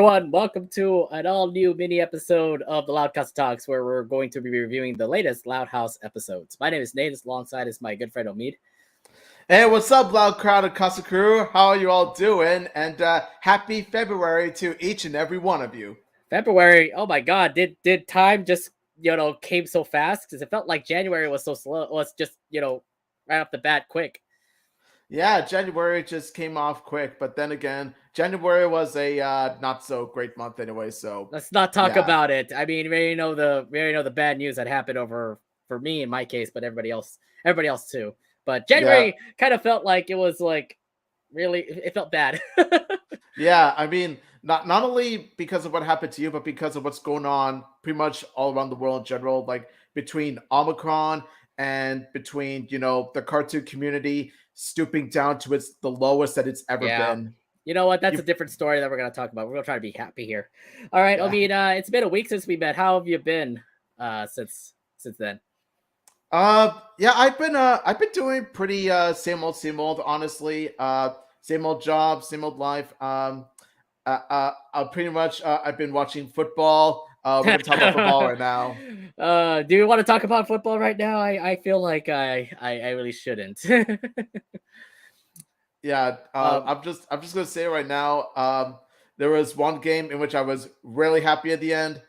everyone. Welcome to an all-new mini episode of the Loudcast Talks, where we're going to be reviewing the latest Loud House episodes. My name is Nate. Alongside is my good friend Omid. Hey, what's up, Loud Crowd of Casa Crew? How are you all doing? And happy February to each and every one of you. February. Oh my God! Did time just came so fast? Because it felt like January was so slow. Was just right off the bat quick. Yeah, January just came off quick, but then again, January was a not so great month anyway. So Let's not talk yeah. about it. I mean, we already know the bad news that happened over for me in my case, but everybody else too. But January kind of felt like it was like really it felt bad. Yeah, I mean, not only because of what happened to you, but because of what's going on pretty much all around the world in general, like between Omicron and between, the cartoon community stooping down to the lowest that it's ever been. You know what? That's a different story that we're going to talk about. We're going to try to be happy here. All right, yeah. Omid, it's been a week since we met. How have you been since then? Yeah, I've been doing pretty same old, honestly. Same old job, same old life. Pretty much I've been watching football. We're gonna talk about football right now. Do you want to talk about football right now? I feel like I really shouldn't. Yeah, I'm just gonna say right now. There was one game in which I was really happy at the end,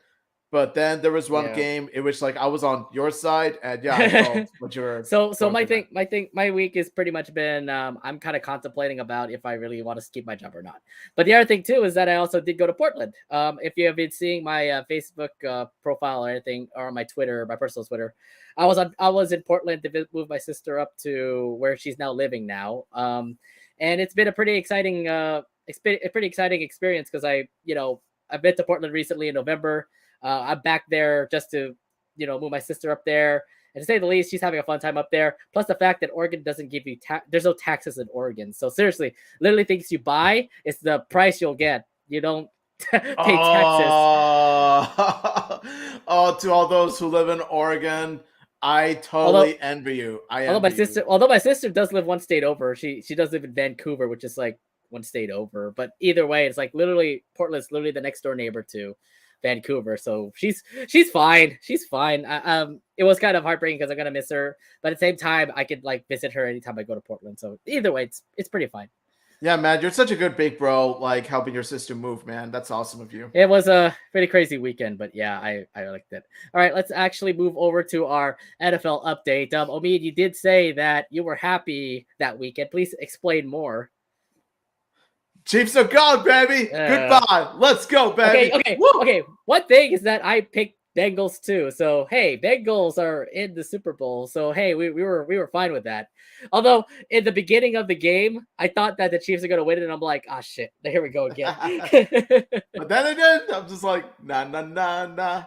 but then there was one game in which I was on your side, and I felt what you were. So my week has pretty much been I'm kind of contemplating about if I really want to keep my job or not. But the other thing too is that I also did go to Portland. If you have been seeing my Facebook profile or anything, or my Twitter, my personal Twitter, I was in Portland to move my sister up to where she's now living now. And it's been a pretty exciting experience because I've been to Portland recently in November. I'm back there just to, move my sister up there. And to say the least, she's having a fun time up there. Plus the fact that Oregon doesn't give you there's no taxes in Oregon. So seriously, literally things you buy, it's the price you'll get. You don't pay taxes. Oh, to all those who live in Oregon, I totally envy you. Although my sister does live one state over. She does live in Vancouver, which is like one state over. But either way, it's like literally Portland's literally the next door neighbor to Vancouver, so she's fine. She's fine. It was kind of heartbreaking because I'm gonna miss her, but at the same time, I could visit her anytime I go to Portland. So either way, it's pretty fine. Yeah, man, you're such a good big bro, helping your sister move, man. That's awesome of you. It was a pretty crazy weekend, but yeah, I liked it. All right, let's actually move over to our NFL update. Omid, you did say that you were happy that weekend. Please explain more. Chiefs are gone, baby. Goodbye. Let's go, baby. Okay. One thing is that I picked Bengals too. So hey, Bengals are in the Super Bowl. So hey, we were fine with that. Although in the beginning of the game, I thought that the Chiefs are gonna win it, and I'm like, ah, shit, here we go again. But then again, I'm just like, nah.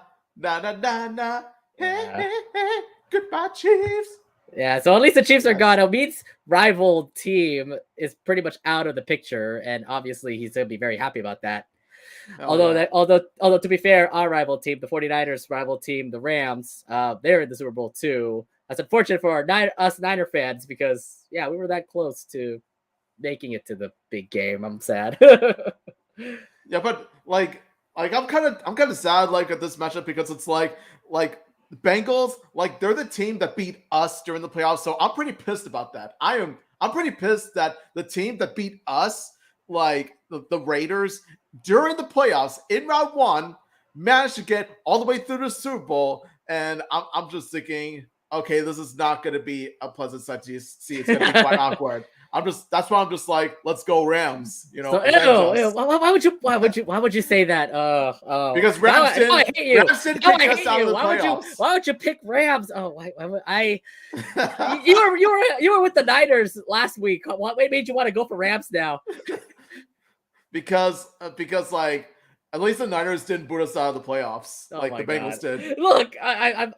Hey, goodbye, Chiefs. Yeah, so at least the Chiefs are gone. Omid's rival team is pretty much out of the picture, and obviously he's going to be very happy about that. Although to be fair, our rival team, the 49ers rival team, the Rams, they're in the Super Bowl too. That's unfortunate for us Niner fans because we were that close to making it to the big game. I'm sad. Yeah, but I'm kind of sad at this matchup because it's like Bengals, they're the team that beat us during the playoffs, so I'm pretty pissed about that. I'm pretty pissed that the team that beat us, the Raiders, during the playoffs in round one, managed to get all the way through the Super Bowl, and I'm just thinking, okay, this is not going to be a pleasant sight to see. It's going to be quite awkward. That's why I'm just like, let's go Rams. Why would you say that? Because Rams didn't kick us out of the playoffs. Why would you pick Rams? Oh, why would I? you were with the Niners last week. What made you want to go for Rams now? Because at least the Niners didn't boot us out of the playoffs the Bengals did. Look, I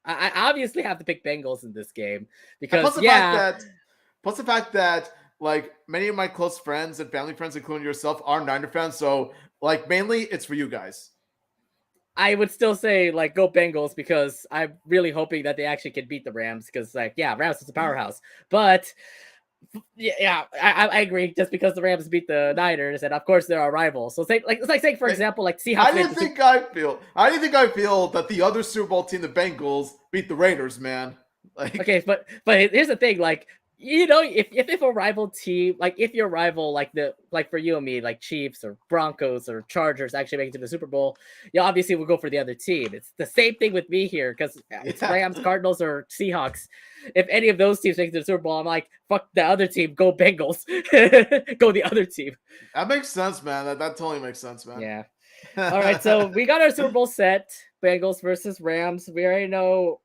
obviously have to pick Bengals in this game because Plus the fact that many of my close friends and family friends, including yourself, are Niner fans. So mainly it's for you guys. I would still say go Bengals because I'm really hoping that they actually can beat the Rams because Rams is a powerhouse. But Yeah, I agree. Just because the Rams beat the Niners, and of course they're our rivals. So it's like saying, for example, like Seahawks. How do you think I feel? How do you think I feel that the other Super Bowl team, the Bengals, beat the Raiders, man? Like, okay, but here's the thing, like, you know, if a rival team, like if your rival, like for you and me, like Chiefs or Broncos or Chargers actually make it to the Super Bowl, you obviously will go for the other team. It's the same thing with me here because it's yeah. Rams, Cardinals, or Seahawks. If any of those teams make it to the Super Bowl, I'm like, fuck the other team, go Bengals, go the other team. That makes sense, man. That totally makes sense, man. Yeah. All right, so we got our Super Bowl set: Bengals versus Rams. We already know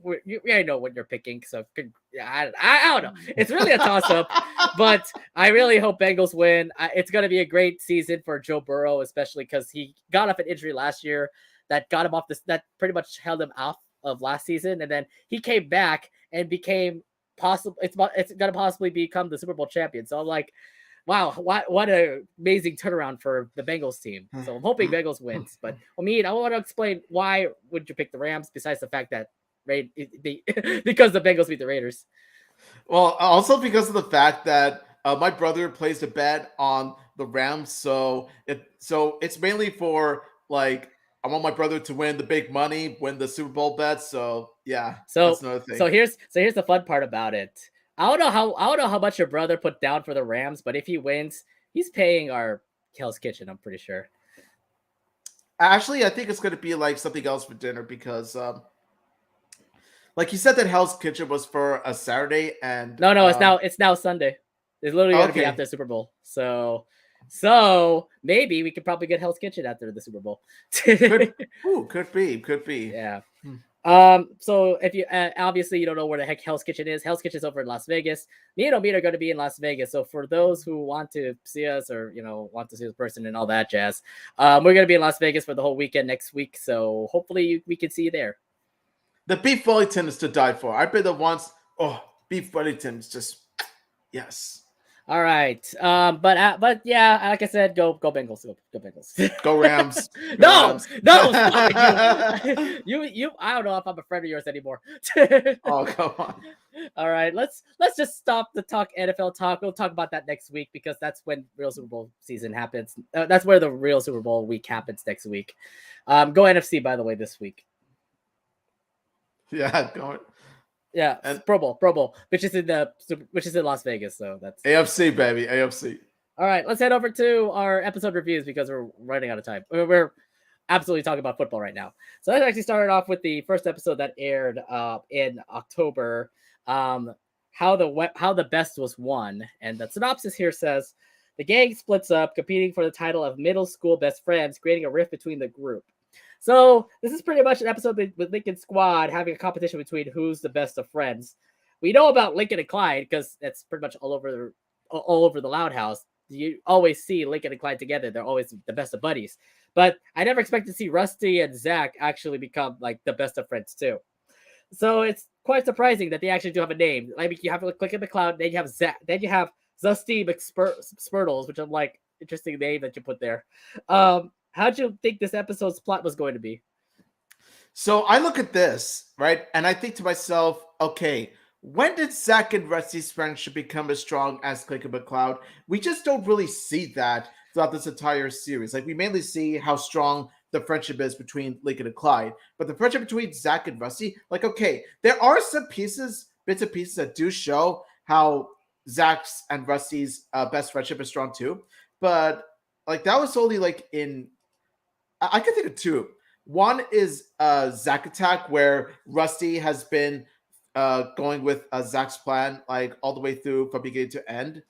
we already know what you're picking, so I don't know. It's really a toss up, but I really hope Bengals win. It's going to be a great season for Joe Burrow, especially because he got off an injury last year that got him off this, that pretty much held him off of last season, and then he came back and became possible. It's going to possibly become the Super Bowl champion. So I'm like, wow, what an amazing turnaround for the Bengals team. So I'm hoping Bengals wins. But I want to explain why would you pick the Rams besides the fact that because the Bengals beat the Raiders. Well, also because of the fact that my brother placed a bet on the Rams, so it's mainly for like I want my brother to win the big money, win the Super Bowl bet. So yeah, that's another thing. So here's the fun part about it. I don't know how much your brother put down for the Rams, but if he wins, he's paying our Hell's Kitchen. I'm pretty sure. Actually, I think it's going to be like something else for dinner because like he said that Hell's Kitchen was for a Saturday, and no, it's now Sunday. It's literally going to be after the Super Bowl. So maybe we could probably get Hell's Kitchen after the Super Bowl. could be. Yeah. So if you obviously you don't know where the heck Hell's Kitchen is. Hell's Kitchen is over in Las Vegas. Me and Omid are going to be in Las Vegas. So for those who want to see us or want to see this person and all that jazz, we're going to be in Las Vegas for the whole weekend next week. So hopefully we can see you there. The beef Wellington is to die for. I've been there once. Oh, beef Wellington is just yes. All right. But yeah, like I said, go Bengals. Go Bengals. Go Rams. No. Stop it. You. I don't know if I'm a friend of yours anymore. Oh, come on. All right. Let's just stop the NFL talk. We'll talk about that next week because that's when real Super Bowl season happens. That's where the real Super Bowl week happens next week. Go NFC, by the way, this week. Yeah, going. Yeah, and Pro Bowl, which is in Las Vegas. So that's AFC, baby, AFC. All right, let's head over to our episode reviews because we're running out of time. We're absolutely talking about football right now. So let's actually start off with the first episode that aired in October. How the best was won, and the synopsis here says the gang splits up, competing for the title of middle school best friends, creating a rift between the group. So this is pretty much an episode with Lincoln Squad having a competition between who's the best of friends. We know about Lincoln and Clyde because that's pretty much all over the Loud House. You always see Lincoln and Clyde together. They're always the best of buddies. But I never expected to see Rusty and Zach actually become like the best of friends too. So it's quite surprising that they actually do have a name. Like you have to click in the cloud, then you have Zach, then you have Zusty McSpurtles, which I'm like interesting name that you put there. How'd you think this episode's plot was going to be? So I look at this, right? And I think to myself, okay, when did Zach and Rusty's friendship become as strong as Click and McCloud? We just don't really see that throughout this entire series. Like we mainly see how strong the friendship is between Lincoln and Clyde. But the friendship between Zach and Rusty, like, okay, there are some bits and pieces that do show how Zach's and Rusty's best friendship is strong too. But like that was only like I can think of two. One is Zach Attack, where Rusty has been going with Zach's plan like all the way through from beginning to end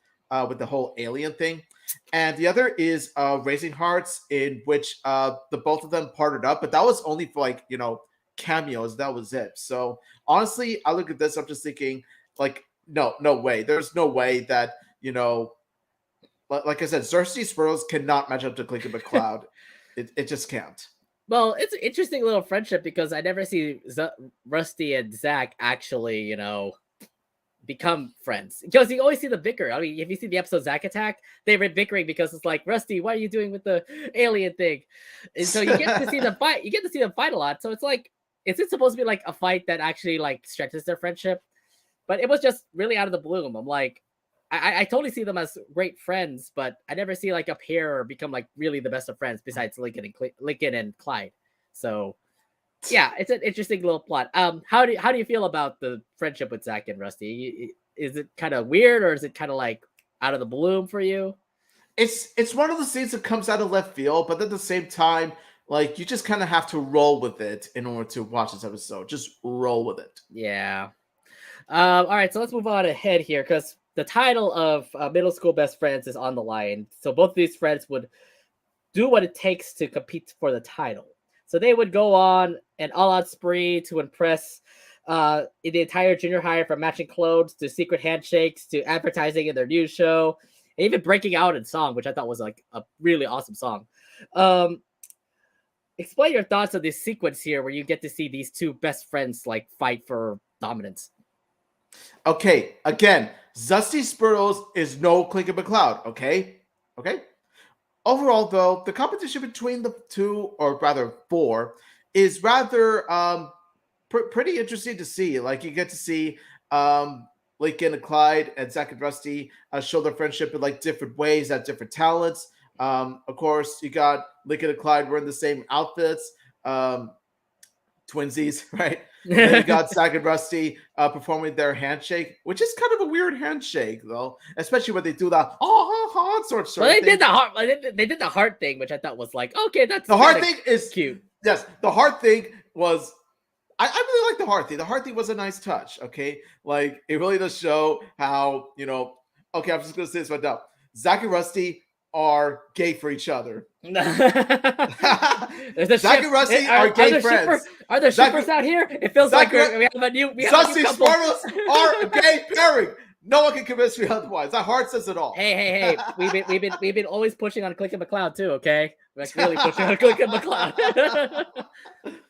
with the whole alien thing. And the other is Raising Hearts, in which the both of them partnered up, but that was only for like, cameos. That was it. So honestly, I look at this, I'm just thinking like, no way. There's no way that, like I said, Cersei Spurls cannot match up to Clink and McCloud. It just can't. Well, it's an interesting little friendship because I never see Rusty and Zach actually, become friends. Because you always see the bicker. I mean, if you see the episode Zach Attack, they were bickering because it's like, Rusty, what are you doing with the alien thing? And so you get to see them fight. You get to see them fight a lot. So it's like, is it supposed to be like a fight that actually like stretches their friendship? But it was just really out of the bloom. I'm like, I totally see them as great friends, but I never see like a pair become like really the best of friends besides Lincoln and Clyde. So yeah, it's an interesting little plot. How do you feel about the friendship with Zach and Rusty? Is it kind of weird, or is it kind of like out of the bloom for you? It's one of the scenes that comes out of left field, but at the same time, like you just kind of have to roll with it in order to watch this episode. Just roll with it. Yeah. All right, so let's move on ahead here because the title of Middle School Best Friends is on the line. So both of these friends would do what it takes to compete for the title. So they would go on an all-out spree to impress the entire junior high, from matching clothes to secret handshakes to advertising in their news show, and even breaking out in song, which I thought was like a really awesome song. Um, Explain your thoughts on this sequence here, where you get to see these two best friends like fight for dominance. Okay, again, Zesty Spurtles is no Clinker McCloud. Okay. Overall, though, the competition between the two, or rather four, is rather pretty interesting to see. Like you get to see Lincoln and Clyde and Zach and Rusty show their friendship in like different ways, at different talents. Of course, you got Lincoln and Clyde wearing the same outfits, twinsies, right? And then you got Zach and Rusty performing their handshake, which is kind of a weird handshake, though, especially when they do that sort Well, they of thing. did the heart. They did the heart thing, which I thought was like, okay, that's The heart thing is cute. Yes, the heart thing was. I really like the heart thing. The heart thing was a nice touch. Okay, like it really does show how Okay, I'm just gonna say this right now. Zach and Rusty are gay for each other. There's a Zach and Rusty are gay friends. Are there shippers out here? It feels Zach like we have a new Zesty couple. Spartans are a gay pairing. No one can convince me otherwise. That heart says it all. Hey! We've been always pushing on Click and McCloud too. Okay, like really pushing on Click and McCloud.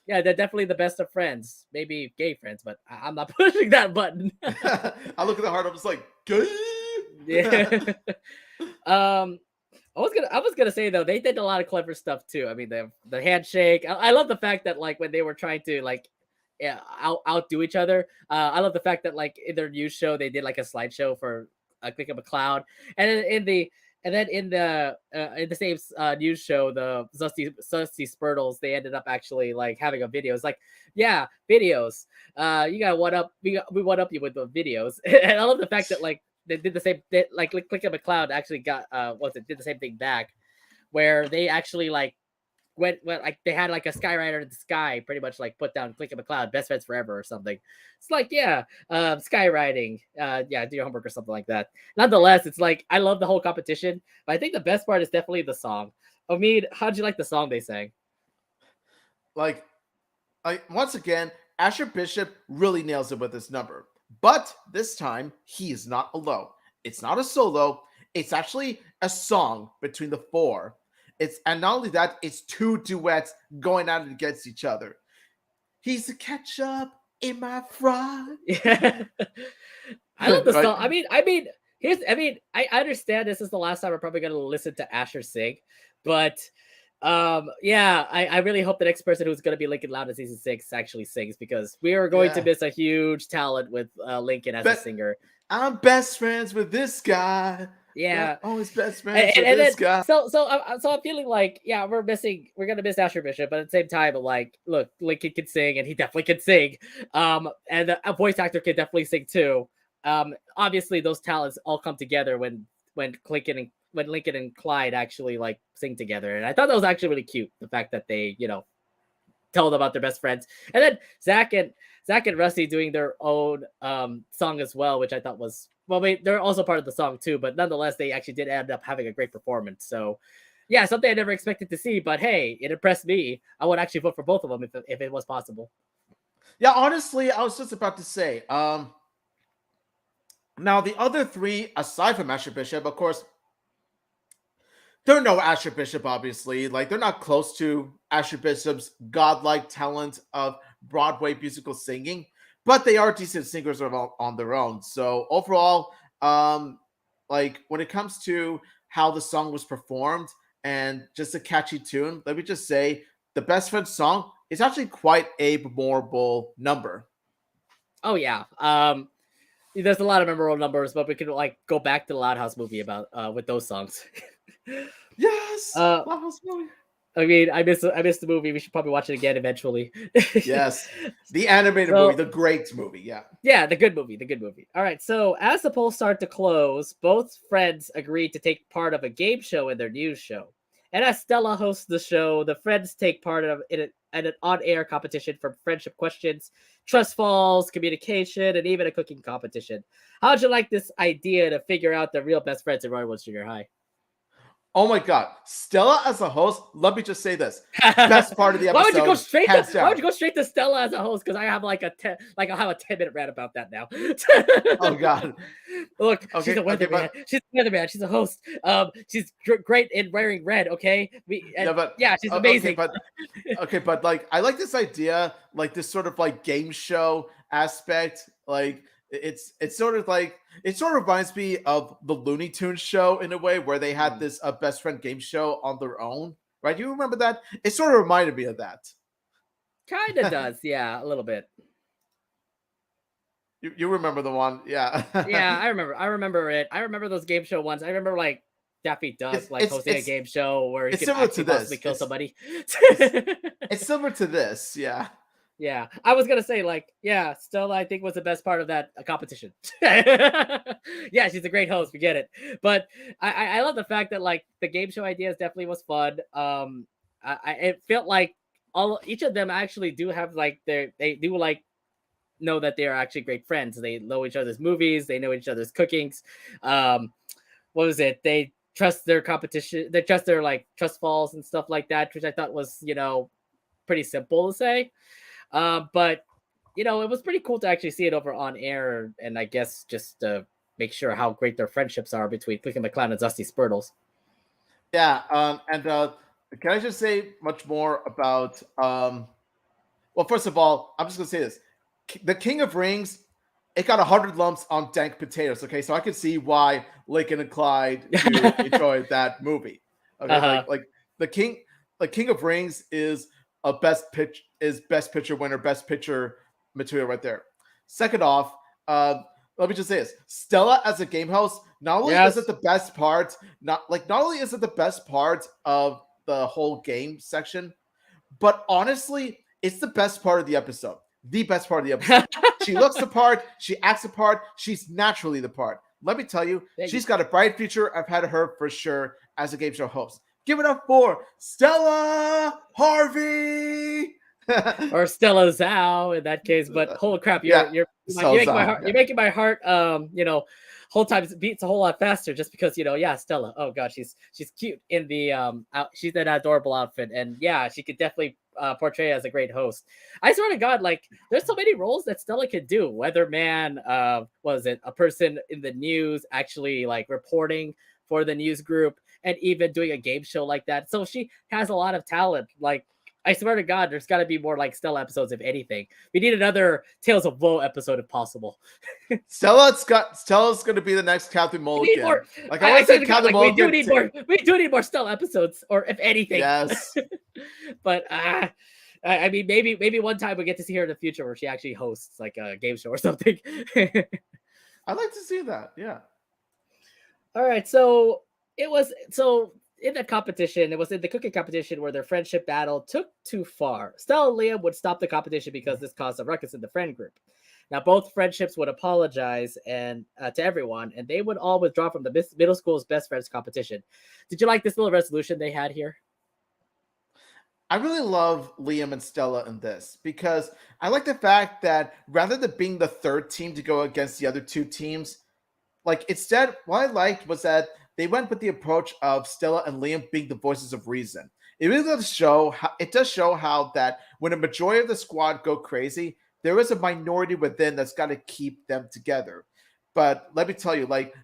Yeah, they're definitely the best of friends. Maybe gay friends, but I'm not pushing that button. I look at the heart. I'm just like gay. Yeah. I was gonna say though, they did a lot of clever stuff too. I mean, the handshake. I love the fact that like when they were trying to like outdo each other. I love the fact that like in their news show they did like a slideshow for Click of a Cloud, and then in the same news show, the Zesty Spurtles, they ended up actually like having a video. It's like, yeah, videos. You got we one up you with the videos, and I love the fact that like they did the same. Like Click of a Cloud actually got did the same thing back, where they actually like went like they had like a skywriter in the sky, pretty much like put down Click of a Cloud, best friends forever or something. It's like, yeah, skywriting, yeah, do your homework or something like that. Nonetheless, it's like I love the whole competition, but I think the best part is definitely the song. Omid, how'd you like the song they sang? Like once again, Asher Bishop really nails it with this number. But this time, he is not alone. It's not a solo. It's actually a song between the four. And not only that, it's two duets going at it against each other. He's the ketchup in my fry. Yeah. I love the song. I mean, I understand this is the last time we're probably gonna listen to Asher sing, but yeah, I really hope the next person who's going to be Lincoln Loud in season 6 actually sings, because we are going to miss a huge talent with Lincoln as a singer. I'm best friends with this guy. Yeah, always best friends with this guy. So I'm feeling like, yeah, we're gonna miss Asher Bishop, but at the same time, like, look, Lincoln can sing, and he definitely can sing. And a voice actor can definitely sing too. Obviously, those talents all come together when Lincoln and Clyde actually like sing together. And I thought that was actually really cute. The fact that they, tell them about their best friends. And then Zach and Rusty doing their own song as well, which I thought was, they're also part of the song too, but nonetheless, they actually did end up having a great performance. So yeah, something I never expected to see, but hey, it impressed me. I would actually vote for both of them if it was possible. Yeah, honestly, I was just about to say, now the other three, aside from Asher Bishop, of course, they're no Asher Bishop, obviously. Like, they're not close to Asher Bishop's godlike talent of Broadway musical singing, but they are decent singers on their own. So overall, like when it comes to how the song was performed and just a catchy tune, let me just say the Best Friend song is actually quite a memorable number. Oh yeah. There's a lot of memorable numbers, but we can like go back to the Loud House movie about with those songs. Yes, uh, Loud House movie. I mean, I miss the movie. We should probably watch it again eventually. Yes, the animated movie, the great movie. Yeah. Yeah, the good movie, the good movie. All right, so as the polls start to close, both friends agreed to take part of a game show in their news show. And as Stella hosts the show, the friends take part in an on-air competition for friendship questions, trust falls, communication, and even a cooking competition. How'd you like this idea to figure out the real best friends in Roy Woods Junior High? Oh my God, Stella as a host. Let me just say this: best part of the episode. Why would you go straight hands to? down. Why would you go straight to Stella as a host? Because I have like I'll have a 10-minute rant about that now. Oh God! Look, she's a weatherman. She's a weatherman. She's a host. She's great in wearing red. Okay, she's amazing. But like, I like this idea, like this sort of like game show aspect. Like, it's sort of like it sort of reminds me of the Looney Tunes show in a way, where they had this best friend game show on their own. Right? You remember that? It sort of reminded me of that. Kind of does, yeah, a little bit. You remember the one, yeah? Yeah, I remember it. I remember those game show ones. I remember like Daffy Duck hosting a game show where he could actually possibly kill somebody. It's similar to this, yeah. Yeah, I was gonna say like, yeah, Stella I think was the best part of that competition. Yeah, she's a great host. We get it, but I love the fact that like the game show ideas definitely was fun. It felt like each of them actually do have like they do like know that they are actually great friends. They know each other's movies. They know each other's cookings. What was it? They trust their competition. They trust their like trust falls and stuff like that, which I thought was pretty simple to say. But it was pretty cool to actually see it over on air, and I guess just to make sure how great their friendships are between Clickin' McClown and Dusty Spurtles. Yeah, and can I just say much more about? Well, first of all, I'm just gonna say this: the King of Rings, it got 100 lumps on dank potatoes. Okay, so I can see why Lincoln and Clyde enjoyed that movie. Okay, like the King of Rings is a best picture winner, best picture material right there. Second off, let me just say this: Stella as a game host, not only is it the best part, not only is it the best part of the whole game section, but honestly, it's the best part of the episode. The best part of the episode. She looks the part, she acts the part, she's naturally the part. Let me tell you, she's got a bright future. I've had her for sure as a game show host. Give it up for Stella Harvey. Or Stella Zhao in that case, but holy crap, you're making my heart whole time beats a whole lot faster just because Stella. Oh god, she's cute in the she's in an adorable outfit, and yeah, she could definitely portray as a great host. I swear to God, like there's so many roles that Stella could do. Weatherman, was it a person in the news actually like reporting for the news group, and even doing a game show like that. So she has a lot of talent. Like I swear to God, there's got to be more like Stella episodes, if anything. We need another Tales of Woe episode if possible. Stella's going to be the next Catherine Mulligan. Like I said, Catherine Mulligan. We do need more Stella episodes, or if anything. Yes. But I mean, maybe one time we get to see her in the future where she actually hosts like a game show or something. I'd like to see that. Yeah. All right, so in the competition, it was in the cooking competition where their friendship battle took too far. Stella and Liam would stop the competition because this caused a ruckus in the friend group. Now, both friendships would apologize to everyone, and they would all withdraw from the middle school's best friends competition. Did you like this little resolution they had here? I really love Liam and Stella in this because I like the fact that rather than being the third team to go against the other two teams, like instead, what I liked was that they went with the approach of Stella and Liam being the voices of reason. It really does show how that when a majority of the squad go crazy, there is a minority within that's got to keep them together. But let me tell you, like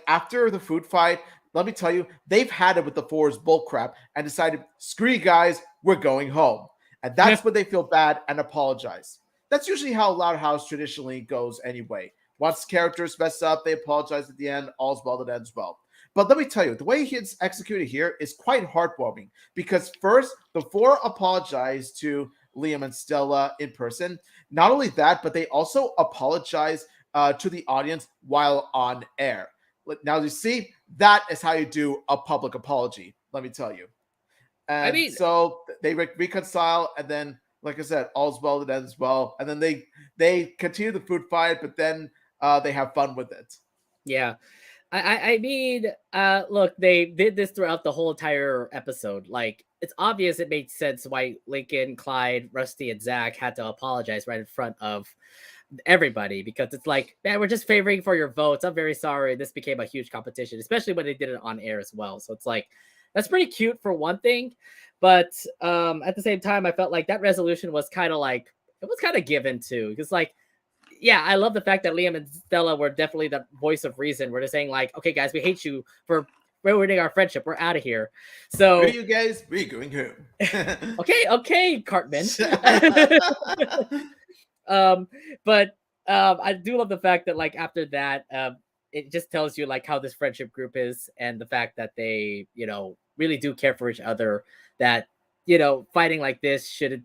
after the food fight, let me tell you, they've had it with the Fours bullcrap and decided, screw you guys, we're going home. And that's when they feel bad and apologize. That's usually how Loud House traditionally goes anyway. Once characters mess up, they apologize at the end. All's well that ends well. But let me tell you, the way it's executed here is quite heartwarming because first, the four apologize to Liam and Stella in person. Not only that, but they also apologize to the audience while on air. Now, you see, that is how you do a public apology, let me tell you. I And mean, so they reconcile, and then, like I said, all's well that ends well. And then they continue the food fight, but then they have fun with it. yeah. I mean, look, they did this throughout the whole entire episode. Like, it's obvious it made sense why Lincoln, Clyde, Rusty, and Zach had to apologize right in front of everybody, because it's like, man, we're just favoring for your votes. I'm very sorry. This became a huge competition, especially when they did it on air as well. So it's like, that's pretty cute for one thing, but at the same time, I felt like that resolution was kind of like, it was kind of given too, because like, yeah, I love the fact that Liam and Stella were definitely the voice of reason. We're just saying like, okay, guys, we hate you for ruining our friendship. We're out of here. So, you guys, we're going home. okay, Cartman. But I do love the fact that like after that, it just tells you like how this friendship group is, and the fact that they, really do care for each other. That fighting like this shouldn't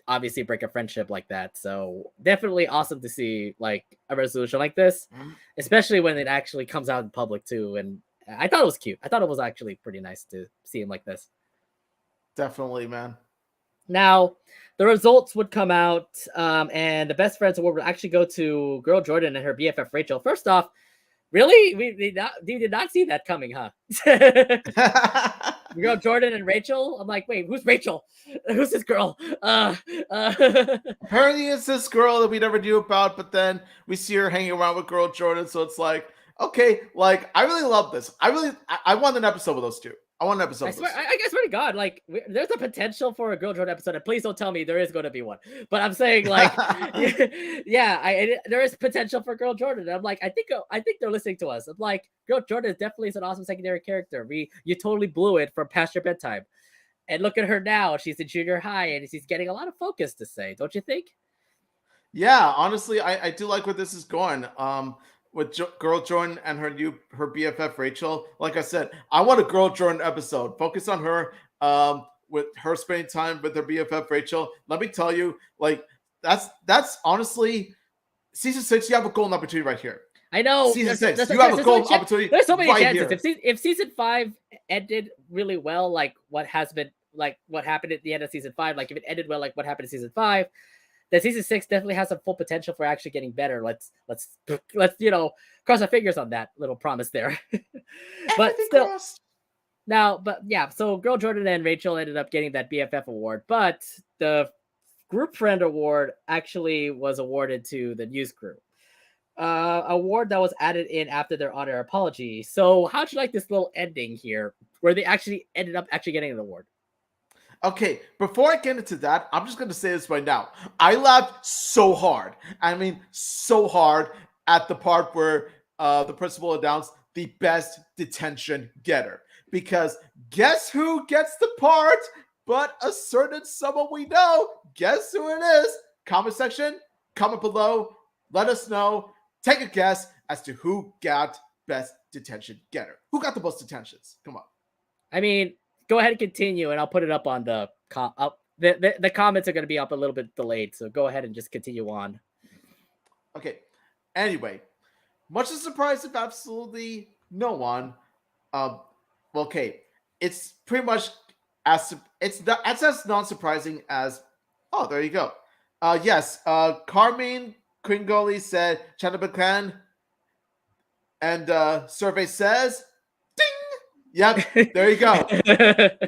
obviously break a friendship like that. So definitely awesome to see like a resolution like this, especially when it actually comes out in public too. And I thought it was cute. I thought it was actually pretty nice to see him like this. Definitely, man. Now, the results would come out, and the Best Friends Award would actually go to Girl Jordan and her BFF Rachel. First off, really, we did not see that coming, huh? Girl Jordan and Rachel. I'm like, wait, who's Rachel? Who's this girl? Apparently, it's this girl that we never knew about, but then we see her hanging around with Girl Jordan, so it's like, okay, like I really love this. I want an episode with those two. I want an episode. I swear to God, like there's a potential for a Girl Jordan episode, and please don't tell me there is going to be one. But I'm saying like, yeah, there is potential for Girl Jordan. And I'm like, I think they're listening to us. I'm like, Girl Jordan definitely is an awesome secondary character. You totally blew it from Past Your Bedtime, and look at her now. She's in junior high, and she's getting a lot of focus to say, don't you think? Yeah, honestly, I do like where this is going. With Girl Jordan and her BFF Rachel. Like I said, I want a Girl Jordan episode. Focus on her. With her spending time with her BFF Rachel. Let me tell you, like that's honestly season 6. You have a golden opportunity right here. I know season 6. You have a golden opportunity. There's so many right chances. Here. If season 5 ended really well, like what happened at the end of season 5, like if it ended well, like what happened in season 5. That season 6 definitely has some full potential for actually getting better. Let's cross our fingers on that little promise there. But still, so Girl Jordan and Rachel ended up getting that BFF award, but the Group Friend award actually was awarded to the news crew. Award that was added in after their on-air apology. So how'd you like this little ending here, where they actually ended up getting an award? Okay, before I get into that, I'm just going to say this right now. I laughed so hard. I mean, so hard at the part where the principal announced the best detention getter. Because guess who gets the part? But a certain someone we know. Guess who it is? Comment section, comment below. Let us know. Take a guess as to who got best detention getter. Who got the most detentions? Come on. I mean, go ahead and continue, and I'll put it up on the the comments are going to be up a little bit delayed, so go ahead and just continue on. Okay. Anyway, much of a surprise of absolutely no one. Okay, it's pretty much as non surprising as. Oh, there you go. Yes. Carmine Kringoli said Chanabaklan, and survey says. Yep, there you go.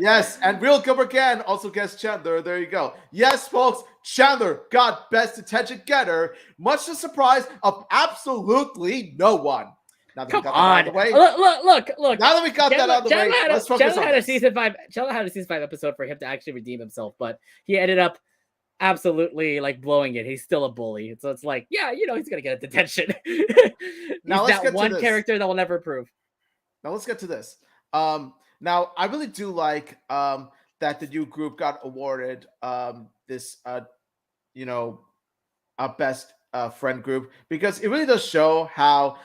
Yes, and Real Gilbert Gann also gets Chandler. There you go. Yes, folks, Chandler got best detention getter, much to the surprise of absolutely no one. Now that Come we got on. that out of the way. Look. Now that we got that out of the way, let's focus on Chandler had a season 5 episode for him to actually redeem himself, but he ended up absolutely like blowing it. He's still a bully. So it's like, yeah, he's going to get a detention. Now let's get one character that will never improve. Now let's get to this. Now I really do like that the new group got awarded this best friend group, because it really does show how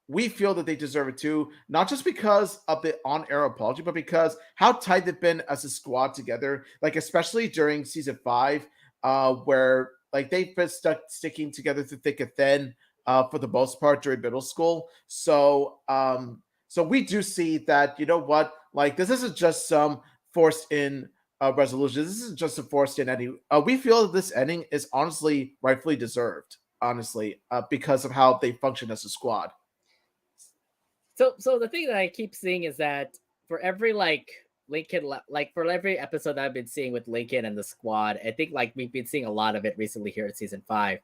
we feel that they deserve it too, not just because of the on-air apology, but because how tight they've been as a squad together, like especially during season 5, where like they've been sticking together through thick and thin. for the most part during middle school. So we do see that, you know what, like this isn't just some forced in resolution. This isn't just a forced in ending. We feel that this ending is honestly rightfully deserved, honestly, because of how they function as a squad. So the thing that I keep seeing is that for every like like for every episode that I've been seeing with Lincoln and the squad, I think like we've been seeing a lot of it recently here in season 5.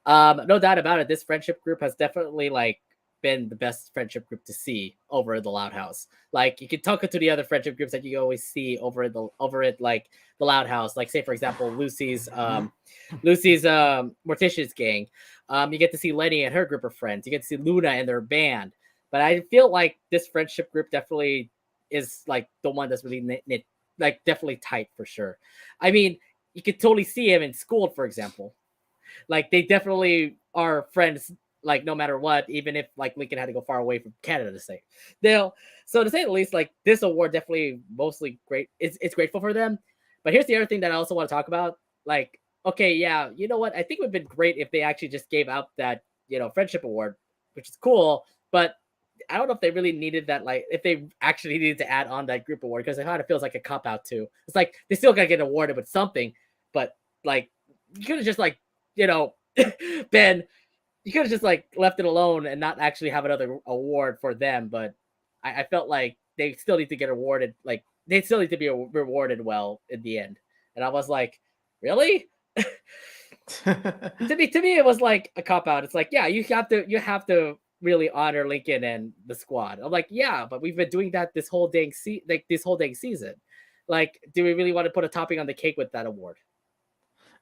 No doubt about it, this friendship group has definitely like been the best friendship group to see over the Loud House. Like you can talk to the other friendship groups that you always see over at like the Loud House. Like say for example, Lucy's Morticia's gang. You get to see Lenny and her group of friends. You get to see Luna and their band. But I feel like this friendship group definitely is like the one that's really knit, like definitely tight for sure. I mean, you could totally see him in school, for example. Like they definitely are friends, like no matter what, even if like Lincoln had to go far away from Canada to say. They'll so to say the least, like this award definitely mostly great. It's grateful for them. But here's the other thing that I also want to talk about. Like, okay, yeah, you know what? I think it would have been great if they actually just gave out that, friendship award, which is cool. But I don't know if they really needed that, like if they actually needed to add on that group award, because it kind of feels like a cop out too. It's like they still gotta get awarded with something, but like you could have just like, you know, Ben, you could have just like left it alone and not actually have another award for them. But I felt like they still need to get awarded, like they still need to be rewarded well in the end. And I was like, really? To me, it was like a cop out. It's like, yeah, you have to really honor Lincoln and the squad. I'm like, yeah, but we've been doing that this whole dang season. Like, do we really want to put a topping on the cake with that award?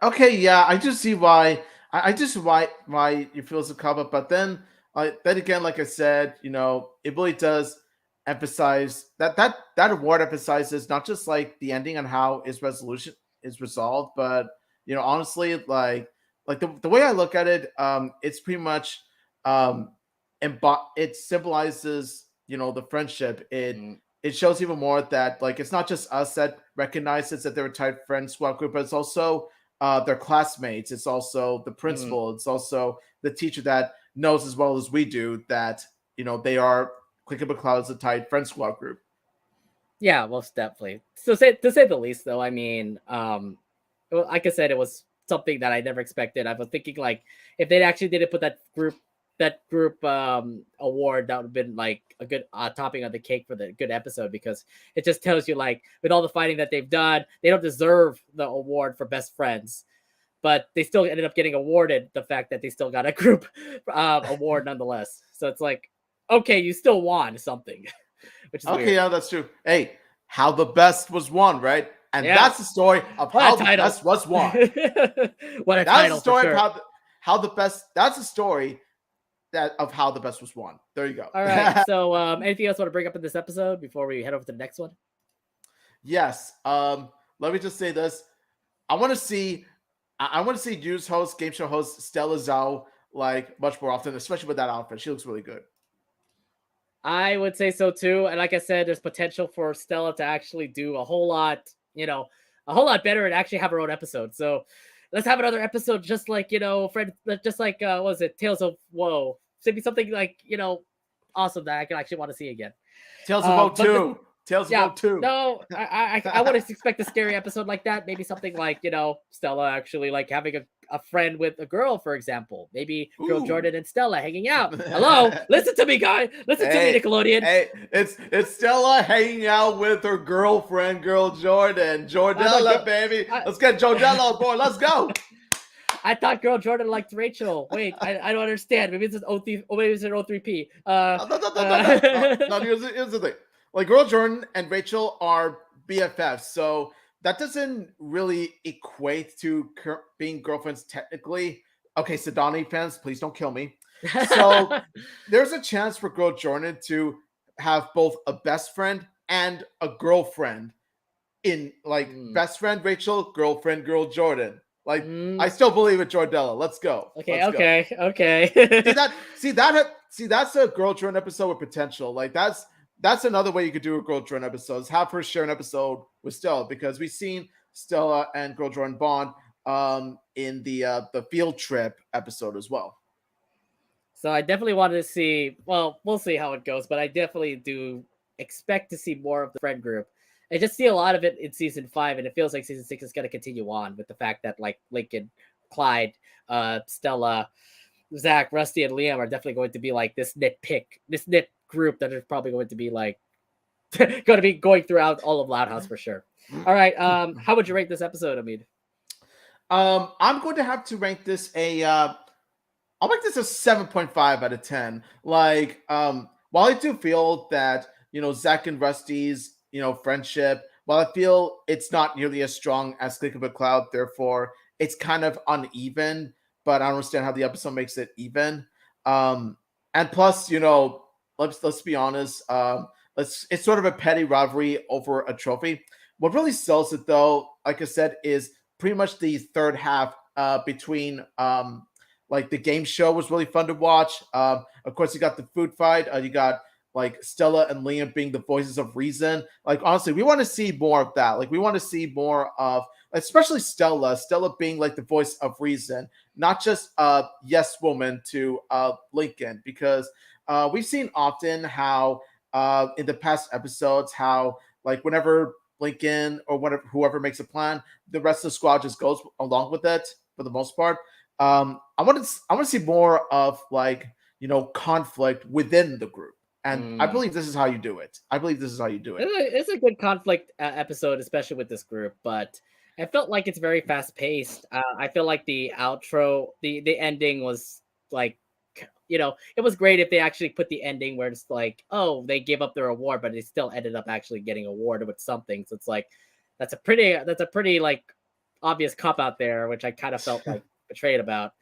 Okay, yeah, I just see why. I just why you feel so covered, but then again, like I said, it really does emphasize that award emphasizes not just like the ending and how its resolution is resolved, but honestly, like the way I look at it, it's pretty much um, it symbolizes the friendship. Mm, It shows even more that like it's not just us that recognizes that they're a tight friend squad group, but it's also their classmates. It's also the mm. principal. It's also the teacher that knows as well as we do that they are Clickable Cloud's a tight friend squad group. Yeah, most definitely. So to say the least, though, I mean, well, like I said, it was something that I never expected. I was thinking like if they actually didn't put that group award, that would have been like a good topping on the cake for the good episode, because it just tells you like with all the fighting that they've done, they don't deserve the award for best friends, but they still ended up getting awarded the fact that they still got a group award nonetheless. So it's like, okay, you still won something, which is Okay, weird. yeah, that's true. Hey, how the best was won, right? And Yeah, that's the story of what how a the title! best was won. What a That's the title for story of sure. how the best. That's the story that of how the best was won. There you go. All right. So, anything else you want to bring up in this episode before we head over to the next one? Yes. Let me just say this. I want to see. I want to see news host, game show host Stella Zhao like much more often, especially with that outfit. She looks really good. I would say so too. And like I said, there's potential for Stella to actually do a whole lot better and actually have her own episode. So let's have another episode just like, friend, just like, what was it? Tales of Woe. Maybe something like, awesome that I can actually want to see again. Tales of But this, O2. Tales of yeah, O2. no, I would expect a scary episode like that. Maybe something like, Stella actually like having a friend with a girl, for example. Maybe girl Ooh. Jordan and Stella hanging out. Hello, listen to me, guy. Listen to me, Hey, Nickelodeon. hey, it's Stella hanging out with her girlfriend, girl Jordan. I thought Jordella, baby. I, Let's get Jordella on board. Let's go. I thought girl Jordan liked Rachel. Wait, I don't understand. Maybe it's an O3. Oh, maybe it's an O3P. No, no, no, no, no, no. No, here's the thing. Like, girl Jordan and Rachel are BFFs, so that doesn't really equate to being girlfriends technically. Okay, Sedani fans, please don't kill me. So there's a chance for girl Jordan to have both a best friend and a girlfriend in like Hmm. best friend Rachel, girlfriend girl Jordan. Like Mm, I still believe in Jordella. Let's go. okay, Let's go. okay, See okay. that? See that's a girl Jordan episode with potential. Like that's another way you could do a girl Jordan episode. Is have her share an episode with Stella, because we've seen Stella and girl Jordan bond in the field trip episode as well. So I definitely wanted to see. Well, we'll see how it goes, but I definitely do expect to see more of the friend group. I just see a lot of it in season 5, and it feels like season 6 is going to continue on with the fact that like Lincoln, Clyde, Stella, Zach, Rusty, and Liam are definitely going to be like this nit group that is probably going to be like going to be going throughout all of Loud House for sure. All right, how would you rate this episode, Amid? I'm going to have to rank this I'll make this a 7.5 out of 10. Like, while I do feel that, Zach and Rusty's, friendship, while I feel it's not nearly as strong as Click of a Cloud, therefore it's kind of uneven, but I don't understand how the episode makes it even. And plus, let's be honest, it's sort of a petty rivalry over a trophy. What really sells it though, like I said, is pretty much the third half between like the game show was really fun to watch. Of course, you got the food fight. You got like Stella and Liam being the voices of reason. Like honestly, we want to see more of that. Like we want to see more of, especially Stella. Stella being like the voice of reason, not just yes woman to Lincoln, because we've seen often how in the past episodes how like whenever Lincoln or whatever whoever makes a plan, the rest of the squad just goes along with it for the most part. I want to see more of like conflict within the group, and I Mm. believe this is how you do it. I believe this is how you do it. It's a good conflict episode, especially with this group, but I felt like it's very fast paced. I feel like the outro, the ending was like, it was great if they actually put the ending where it's like, oh, they gave up their award, but they still ended up actually getting awarded with something. So it's like, that's a pretty like obvious cop out there, which I kind of felt like betrayed about.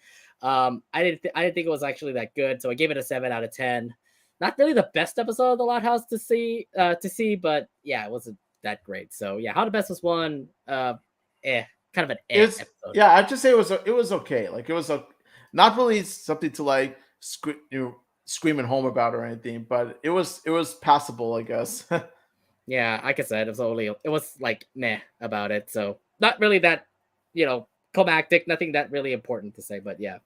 I didn't think it was actually that good, so I gave it a 7 out of 10. Not really the best episode of the Loud House to see, but yeah, it wasn't that great. So yeah, How the Best was one, kind of an It's episode. yeah, I'd just say it was okay. Like it was not really something to like scream at home about or anything, but it was passable, I guess. Yeah, like I said, it was like meh about it. So not really that, climactic, nothing that really important to say, but yeah.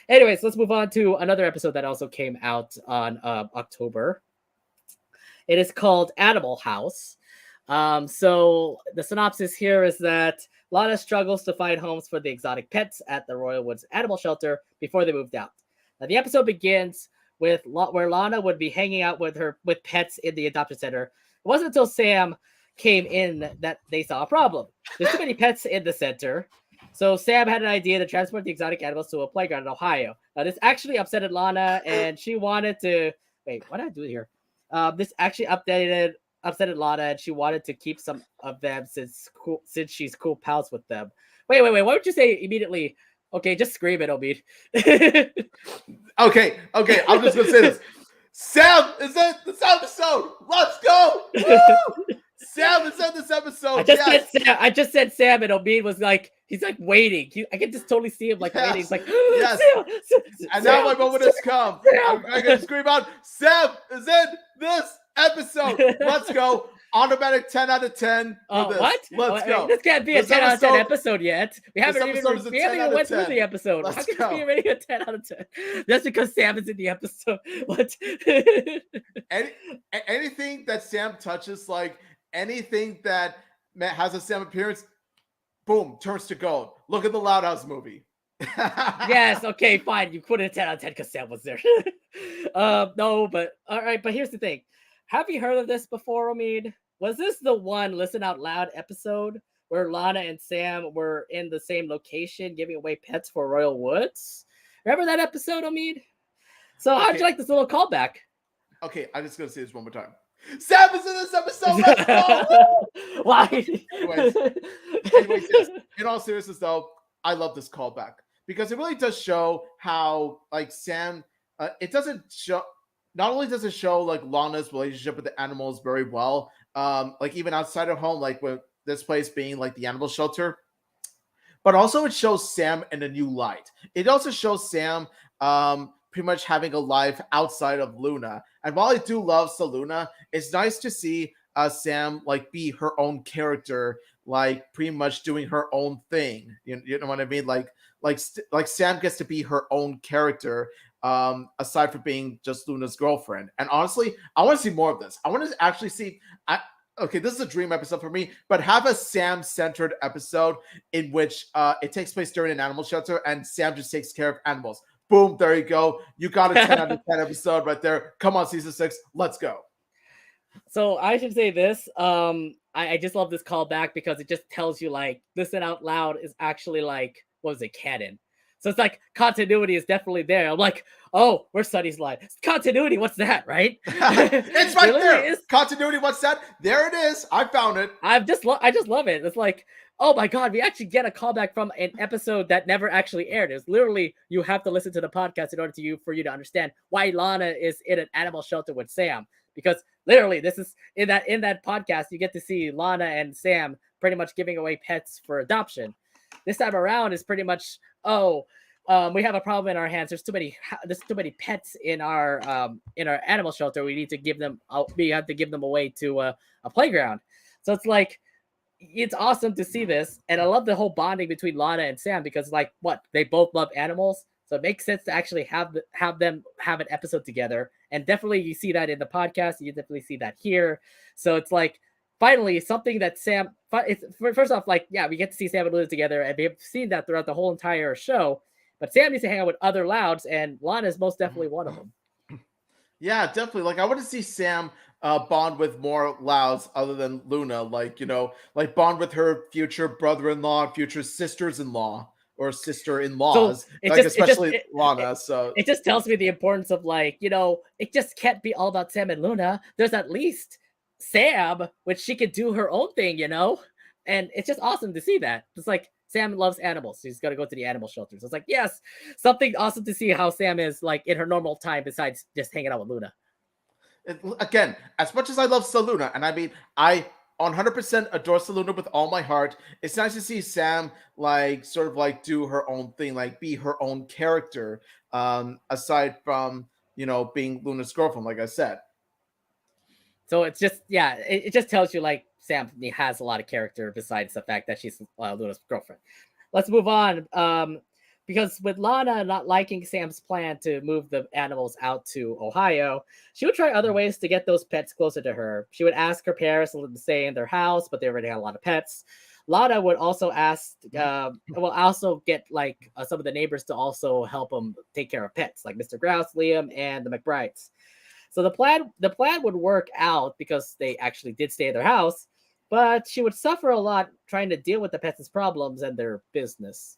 Anyways, let's move on to another episode that also came out on October. It is called Animal House. So the synopsis here is that Lana struggles to find homes for the exotic pets at the Royal Woods Animal Shelter before they moved out. Now the episode begins with where Lana would be hanging out with pets in the adoption center. It wasn't until Sam came in that they saw a problem. There's too many pets in the center. So Sam had an idea to transport the exotic animals to a playground in Ohio. Now this actually upsetted Lana, and she wanted to wait. What did I do here? This actually upsetted Lana, and she wanted to keep some of them since she's cool pals with them. Wait. Why would you say immediately? Okay, just scream it, Omid. Okay, I'm just gonna say this. Sam is in this episode. Let's go! Woo! Sam is in this episode. I just said Sam, and Omid was like, he's like waiting. I can just totally see him like waiting. He's like, yes. And now my moment has come. I'm gonna scream out, Sam is in this episode. Let's go. Automatic 10 out of 10. What? Let's go. This can't be a 10 out of 10 episode yet. We haven't even went through the episode. How can this be already a 10 out of 10? That's because Sam is in the episode. What? Anything that Sam touches, like anything that has a Sam appearance, boom, turns to gold. Look at the Loud House movie. Yes, okay, fine. You put it a 10 out of 10 because Sam was there. No, but all right, but here's the thing. Have you heard of this before, Omid? Was this the one Listen Out Loud episode where Lana and Sam were in the same location giving away pets for Royal Woods? Remember that episode, Omid? So how'd you like this little callback? Okay, I'm just gonna say this one more time. Sam is in this episode. Let's go! Why? Anyways, yes. In all seriousness, though, I love this callback because it really does show how, like, Sam. It doesn't show. Not only does it show like Lana's relationship with the animals very well, like even outside of home, like with this place being like the animal shelter, but also it shows Sam in a new light. It also shows Sam pretty much having a life outside of Luna. And while I do love Saluna, it's nice to see Sam like be her own character, like pretty much doing her own thing. You know what I mean? Like Sam gets to be her own character. aside from being just Luna's girlfriend. And honestly, I want to see more of this. I want to actually see. Okay, this is a dream episode for me, but have a Sam-centered episode in which it takes place during an animal shelter and Sam just takes care of animals. Boom, there you go. You got a 10 out of 10 episode right there. Come on, season 6, let's go. So I should say this. I just love this callback because it just tells you like listen out loud is actually like what was it, canon. So it's like continuity is definitely there. I'm like, oh, where's Sunny's line? Continuity, what's that, right? It's right there. Continuity, what's that? There it is. I found it. I just love it. It's like, oh my god, we actually get a callback from an episode that never actually aired. It's literally you have to listen to the podcast in order for you to understand why Lana is in an animal shelter with Sam. Because literally, this is in that podcast, you get to see Lana and Sam pretty much giving away pets for adoption. This time around is pretty much, we have a problem in our hands. There's too many pets in our animal shelter. We need to give them. We have to give them away to a playground. So it's like, it's awesome to see this, and I love the whole bonding between Lana and Sam because like they both love animals. So it makes sense to actually have them have an episode together. And definitely you see that in the podcast. You definitely see that here. So it's like finally something that Sam. First off, like we get to see Sam and Luna together, and we've seen that throughout the whole entire show. But Sam needs to hang out with other Louds, and Lana is most definitely one of them. Yeah, definitely. Like I want to see Sam bond with more Louds other than Luna. Like like bond with her future brother-in-law, future sisters-in-law. Or sister-in-laws, so especially Lana. So it just tells me the importance of it just can't be all about Sam and Luna. There's at least Sam, which she could do her own thing, and it's just awesome to see that. It's like Sam loves animals. She's got to go to the animal shelters. It's like, yes, something awesome to see how Sam is like in her normal time besides just hanging out with Luna. Again, as much as I love Saluna, and I mean, I 100% adore Saluna with all my heart. It's nice to see Sam sort of do her own thing, be her own character, aside from being Luna's girlfriend, like I said. So it's just it just tells you like Sam has a lot of character besides the fact that she's Luna's girlfriend. Let's move on. Because with Lana not liking Sam's plan to move the animals out to Ohio, she would try other ways to get those pets closer to her. She would ask her parents to stay in their house, but they already had a lot of pets. Lana would also also get some of the neighbors to also help them take care of pets, like Mr. Grouse, Liam, and the McBrides. So the plan would work out because they actually did stay in their house, but she would suffer a lot trying to deal with the pets' problems and their business.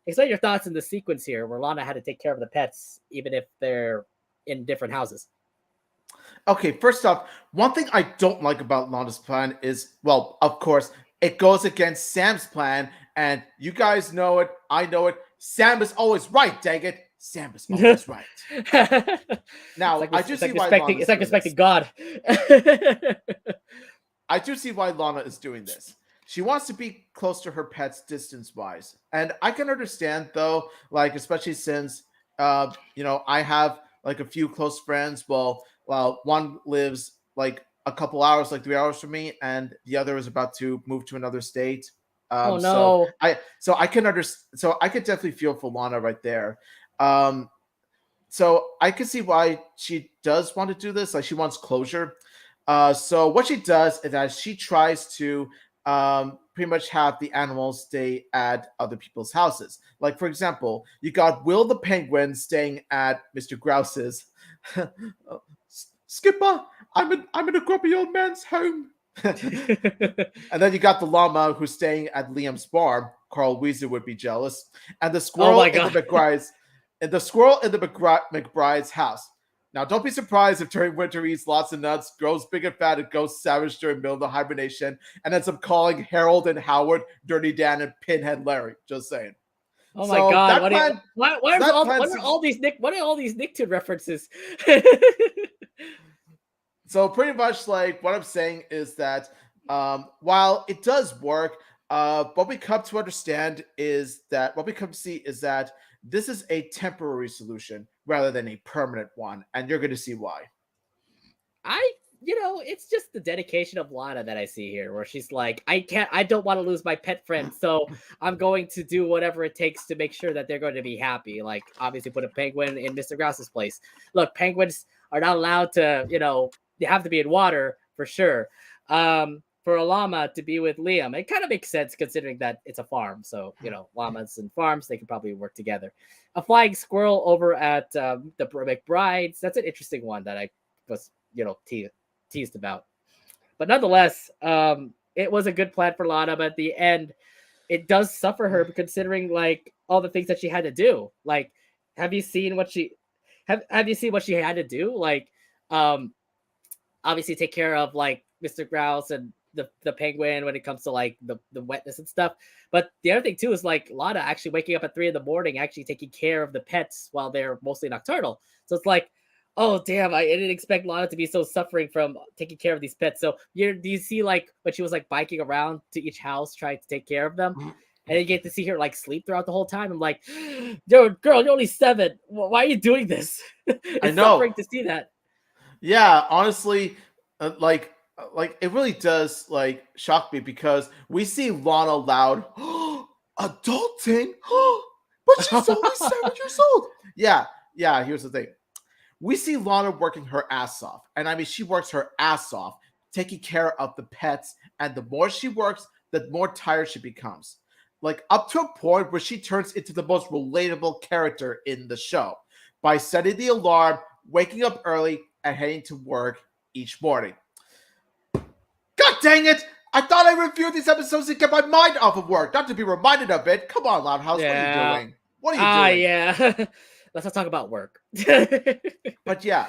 Explain your thoughts in the sequence here where Lana had to take care of the pets, even if they're in different houses. Okay, first off, one thing I don't like about Lana's plan is, well, of course, it goes against Sam's plan, and you guys know it, I know it. Sam is always right, dang it. Sam is always right. Now, I do see why Lana is respecting God. I do see why Lana is doing this. She wants to be close to her pets distance-wise. And I can understand, though, especially since, I have, a few close friends. Well, one lives, a couple hours, 3 hours from me, and the other is about to move to another state. Oh, no. So I can understand. So I could definitely feel for Lana right there. So I can see why she does want to do this. She wants closure. So what she does is that she tries to pretty much have the animals stay at other people's houses. Like, for example, you got Will the penguin staying at Mr. Grouse's. Skipper, I'm in a grumpy old man's home. And then you got the llama who's staying at Liam's farm. Carl Weezer would be jealous. And the squirrel in the McBride's house. Now, don't be surprised if during winter he eats lots of nuts, grows big and fat, and goes savage during middle of the hibernation, and ends up calling Harold and Howard Dirty Dan and Pinhead Larry. Just saying. Oh my god! What are all these Nicktoon references? So pretty much what I'm saying is that while it does work, what we come to see is that this is a temporary solution rather than a permanent one, and you're going to see why. it's just the dedication of Lana that I see here, where she's like, I don't want to lose my pet friend, so I'm going to do whatever it takes to make sure that they're going to be happy. Like, obviously, put a penguin in Mr. Grouse's place. Look, penguins are not allowed to, they have to be in water for sure. For a llama to be with Liam, it kind of makes sense considering that it's a farm. So, llamas and farms, they can probably work together. A flying squirrel over at the McBride's. That's an interesting one that I was, teased about. But nonetheless, it was a good plan for Lana, but at the end, it does suffer her considering like all the things that she had to do. Like, have you seen what she have you seen what she had to do? Like, obviously take care of like Mr. Grouse and the penguin when it comes to like the wetness and stuff. But the other thing too is like Lana actually waking up at 3 a.m, actually taking care of the pets while they're mostly nocturnal. So it's like, oh damn, I didn't expect Lana to be so suffering from taking care of these pets. So do you see like when she was like biking around to each house trying to take care of them? And you get to see her like sleep throughout the whole time. I'm like, dude, girl, you're only 7. Why are you doing this? It's suffering to see that. Yeah, honestly, like it really does like shock me because we see Lana Loud adulting, but she's only 7 years old. Yeah. Here's the thing: we see Lana working her ass off, and I mean she works her ass off taking care of the pets, and the more she works, the more tired she becomes. Like up to a point where she turns into the most relatable character in the show by setting the alarm, waking up early, and heading to work each morning. God dang it! I thought I reviewed these episodes to get my mind off of work, not to be reminded of it. Come on, Loudhouse, what are you doing? What are you doing? Yeah. Let's not talk about work. But yeah,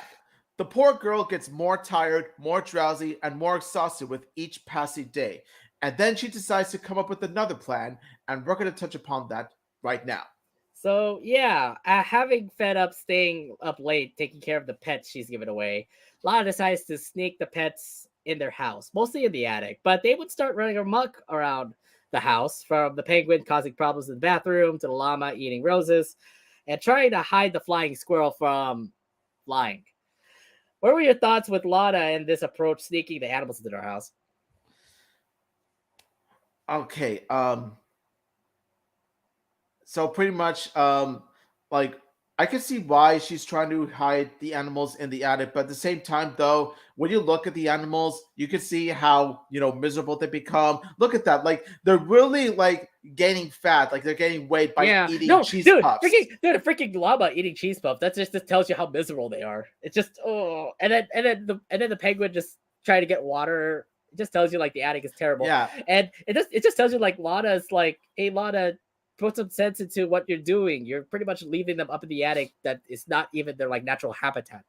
the poor girl gets more tired, more drowsy, and more exhausted with each passing day. And then she decides to come up with another plan, and we're going to touch upon that right now. So yeah, having fed up staying up late taking care of the pets she's given away, Lana decides to sneak the pets in their house, mostly in the attic. But they would start running amok around the house, from the penguin causing problems in the bathroom to the llama eating roses and trying to hide the flying squirrel from flying. What were your thoughts with Lana and this approach, sneaking the animals into their house? Okay, so pretty much like I can see why she's trying to hide the animals in the attic, but at the same time though, when you look at the animals, you can see how miserable they become. Look at that, like they're really like gaining fat, like they're gaining weight by eating cheese puffs. The freaking llama eating cheese puff. That just tells you how miserable they are. It's just and then the penguin just trying to get water. It just tells you like the attic is terrible. Yeah, and it just tells you like Lana is like, hey Lana, put some sense into what you're doing. You're pretty much leaving them up in the attic that is not even their like natural habitat.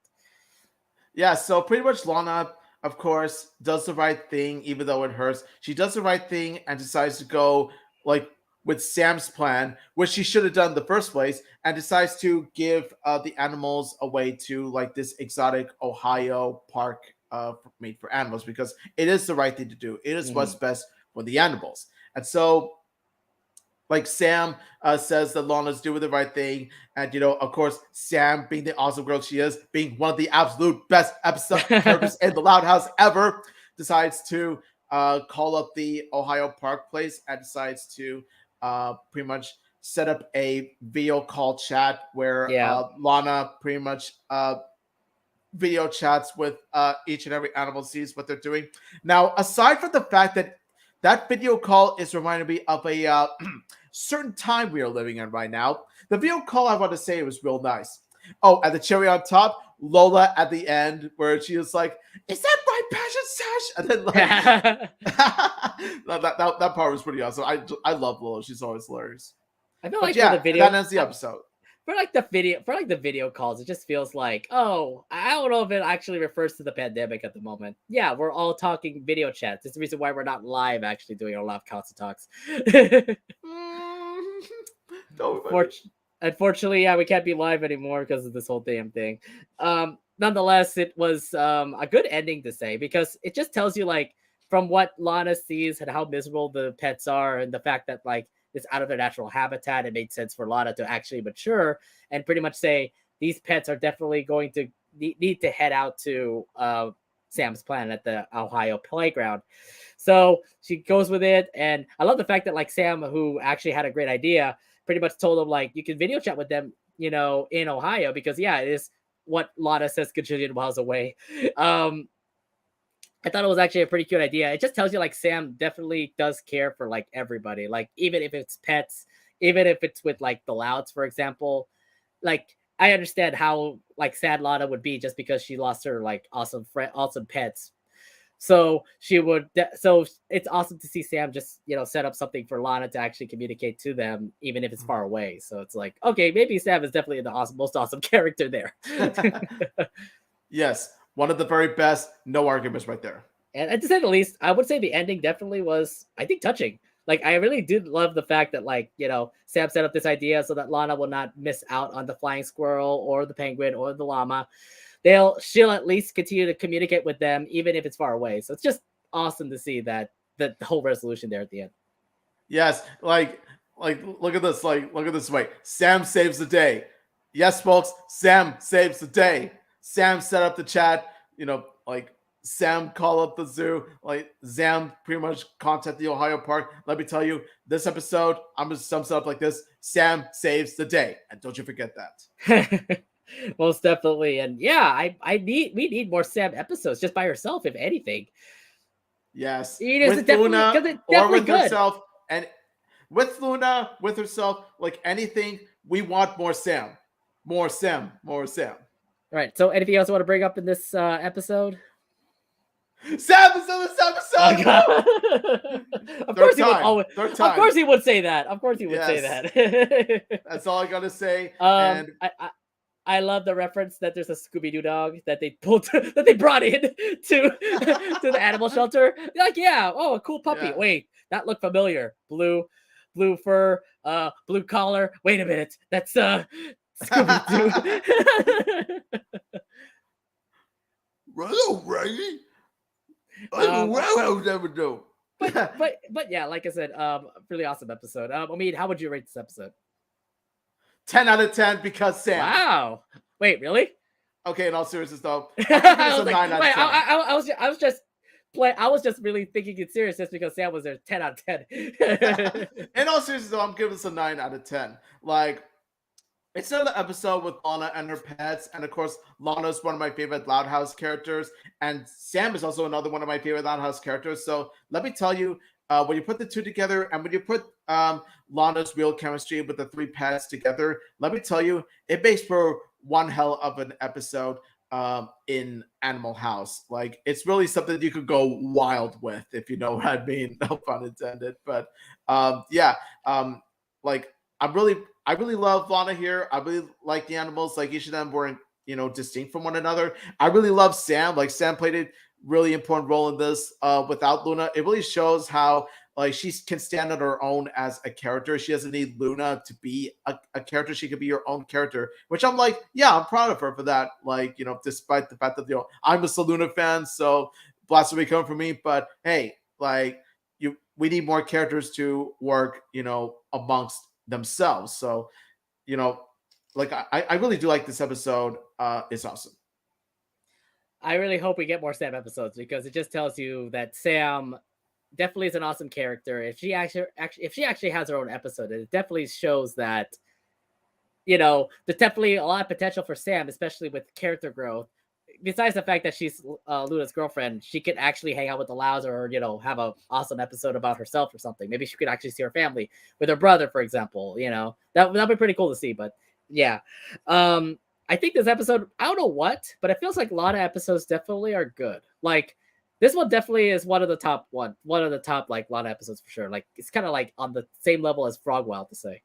Yeah, so pretty much Lana, of course, does the right thing, even though it hurts. She does the right thing and decides to go like with Sam's plan, which she should have done in the first place, and decides to give the animals away to like this exotic Ohio park made for animals, because it is the right thing to do. It is what's best for the animals. And so like Sam says that Lana's doing the right thing, and of course, Sam, being the awesome girl she is, being one of the absolute best episode characters in the Loud House ever, decides to call up the Ohio Park place and decides to pretty much set up a video call chat where Lana pretty much video chats with each and every animal, sees what they're doing. Now, aside from the fact that that video call is reminding me of a certain time we are living in right now, the video call, I want to say, was real nice. Oh, and the cherry on top, Lola at the end, where she was like, "Is that my passion sash?" And then like that part was pretty awesome. I love Lola. She's always hilarious. I feel like for the video, that ends the episode. For the video calls, it just feels like, oh, I don't know if it actually refers to the pandemic at the moment. Yeah, we're all talking video chats. It's the reason why we're not live actually doing our live Council Talks. Unfortunately, yeah, we can't be live anymore because of this whole damn thing. Nonetheless, it was a good ending to say, because it just tells you like from what Lana sees and how miserable the pets are, and the fact that like it's out of their natural habitat, it made sense for Lana to actually mature and pretty much say these pets are definitely going to need to head out to Sam's plan at the Ohio playground. So she goes with it, and I love the fact that like Sam, who actually had a great idea, pretty much told him like you can video chat with them, in Ohio, because yeah, it is what Lana says gajillion miles away. I thought it was actually a pretty cute idea. It just tells you like Sam definitely does care for like everybody, like even if it's pets, even if it's with like the Louds, for example. Like I understand how like sad Lana would be just because she lost her like awesome friend, awesome pets. So so it's awesome to see Sam just set up something for Lana to actually communicate to them, even if it's far away. So it's like, okay, maybe Sam is definitely the most awesome character there. Yes, one of the very best, no arguments right there. And to say the least, I would say the ending definitely was, I think, touching. Like I really did love the fact that like Sam set up this idea so that Lana will not miss out on the flying squirrel or the penguin or the llama. She'll at least continue to communicate with them even if it's far away. So it's just awesome to see that the whole resolution there at the end. Yes, like look at this, look at this way. Sam saves the day. Yes, folks, Sam saves the day. Sam set up the chat, like Sam call up the zoo, like Sam pretty much contact the Ohio Park. Let me tell you, this episode, I'm just sums it up like this: Sam saves the day, and don't you forget that. Most definitely. And yeah, we need more Sam episodes just by herself, if anything. Yes, with Luna or with herself, and with Luna, with herself, like anything, we want more Sam, more Sam, more Sam. All right. So, anything else you want to bring up in this episode? Sam is in this episode. Oh, of course he would always. Of course he would say that. Of course he would say that. That's all I gotta say. And I love the reference that there's a Scooby-Doo dog that they brought in to the animal shelter. They're like, yeah, oh, a cool puppy. Yeah. Wait, that looked familiar. Blue fur, blue collar. Wait a minute, that's Scooby-Doo. Right. But yeah, like I said, really awesome episode. I mean, how would you rate this episode? 10 out of 10 because Sam. Wow. Wait, really? Okay, in all seriousness though, I was 9 out of 10. I was just really thinking it serious just because Sam was there. 10 out of 10. In all seriousness though, I'm giving this a 9 out of 10. Like, it's another episode with Lana and her pets, and of course, Lana's one of my favorite Loud House characters, and Sam is also another one of my favorite Loud House characters. So let me tell you, when you put the two together, and when you put Lana's real chemistry with the three pets together, let me tell you, it makes for one hell of an episode in Animal House. Like, it's really something you could go wild with, if you know what I mean. No pun intended. But like, I really love Lana here. I really like the animals. Like, each of them were, distinct from one another. I really love Sam. Like, Sam played a really important role in this. Without Luna, it really shows how like she can stand on her own as a character. She doesn't need Luna to be a character. She could be her own character, which I'm like, yeah, I'm proud of her for that. Like, despite the fact that I'm a Luna fan, so blasphemy coming from me. But hey, like, we need more characters to work, amongst themselves. So, like I really do like this episode. It's awesome. I really hope we get more Sam episodes because it just tells you that Sam definitely is an awesome character. If she actually has her own episode, it definitely shows that there's definitely a lot of potential for Sam, especially with character growth. Besides the fact that she's Luna's girlfriend, she could actually hang out with the Louds or have an awesome episode about herself or something. Maybe she could actually see her family with her brother, for example. That'd be pretty cool to see. But yeah, I think this episode, I don't know what, but it feels like a lot of episodes definitely are good. Like, this one definitely is one of the top like Lana episodes for sure. Like, it's kind of like on the same level as Frogwild to say.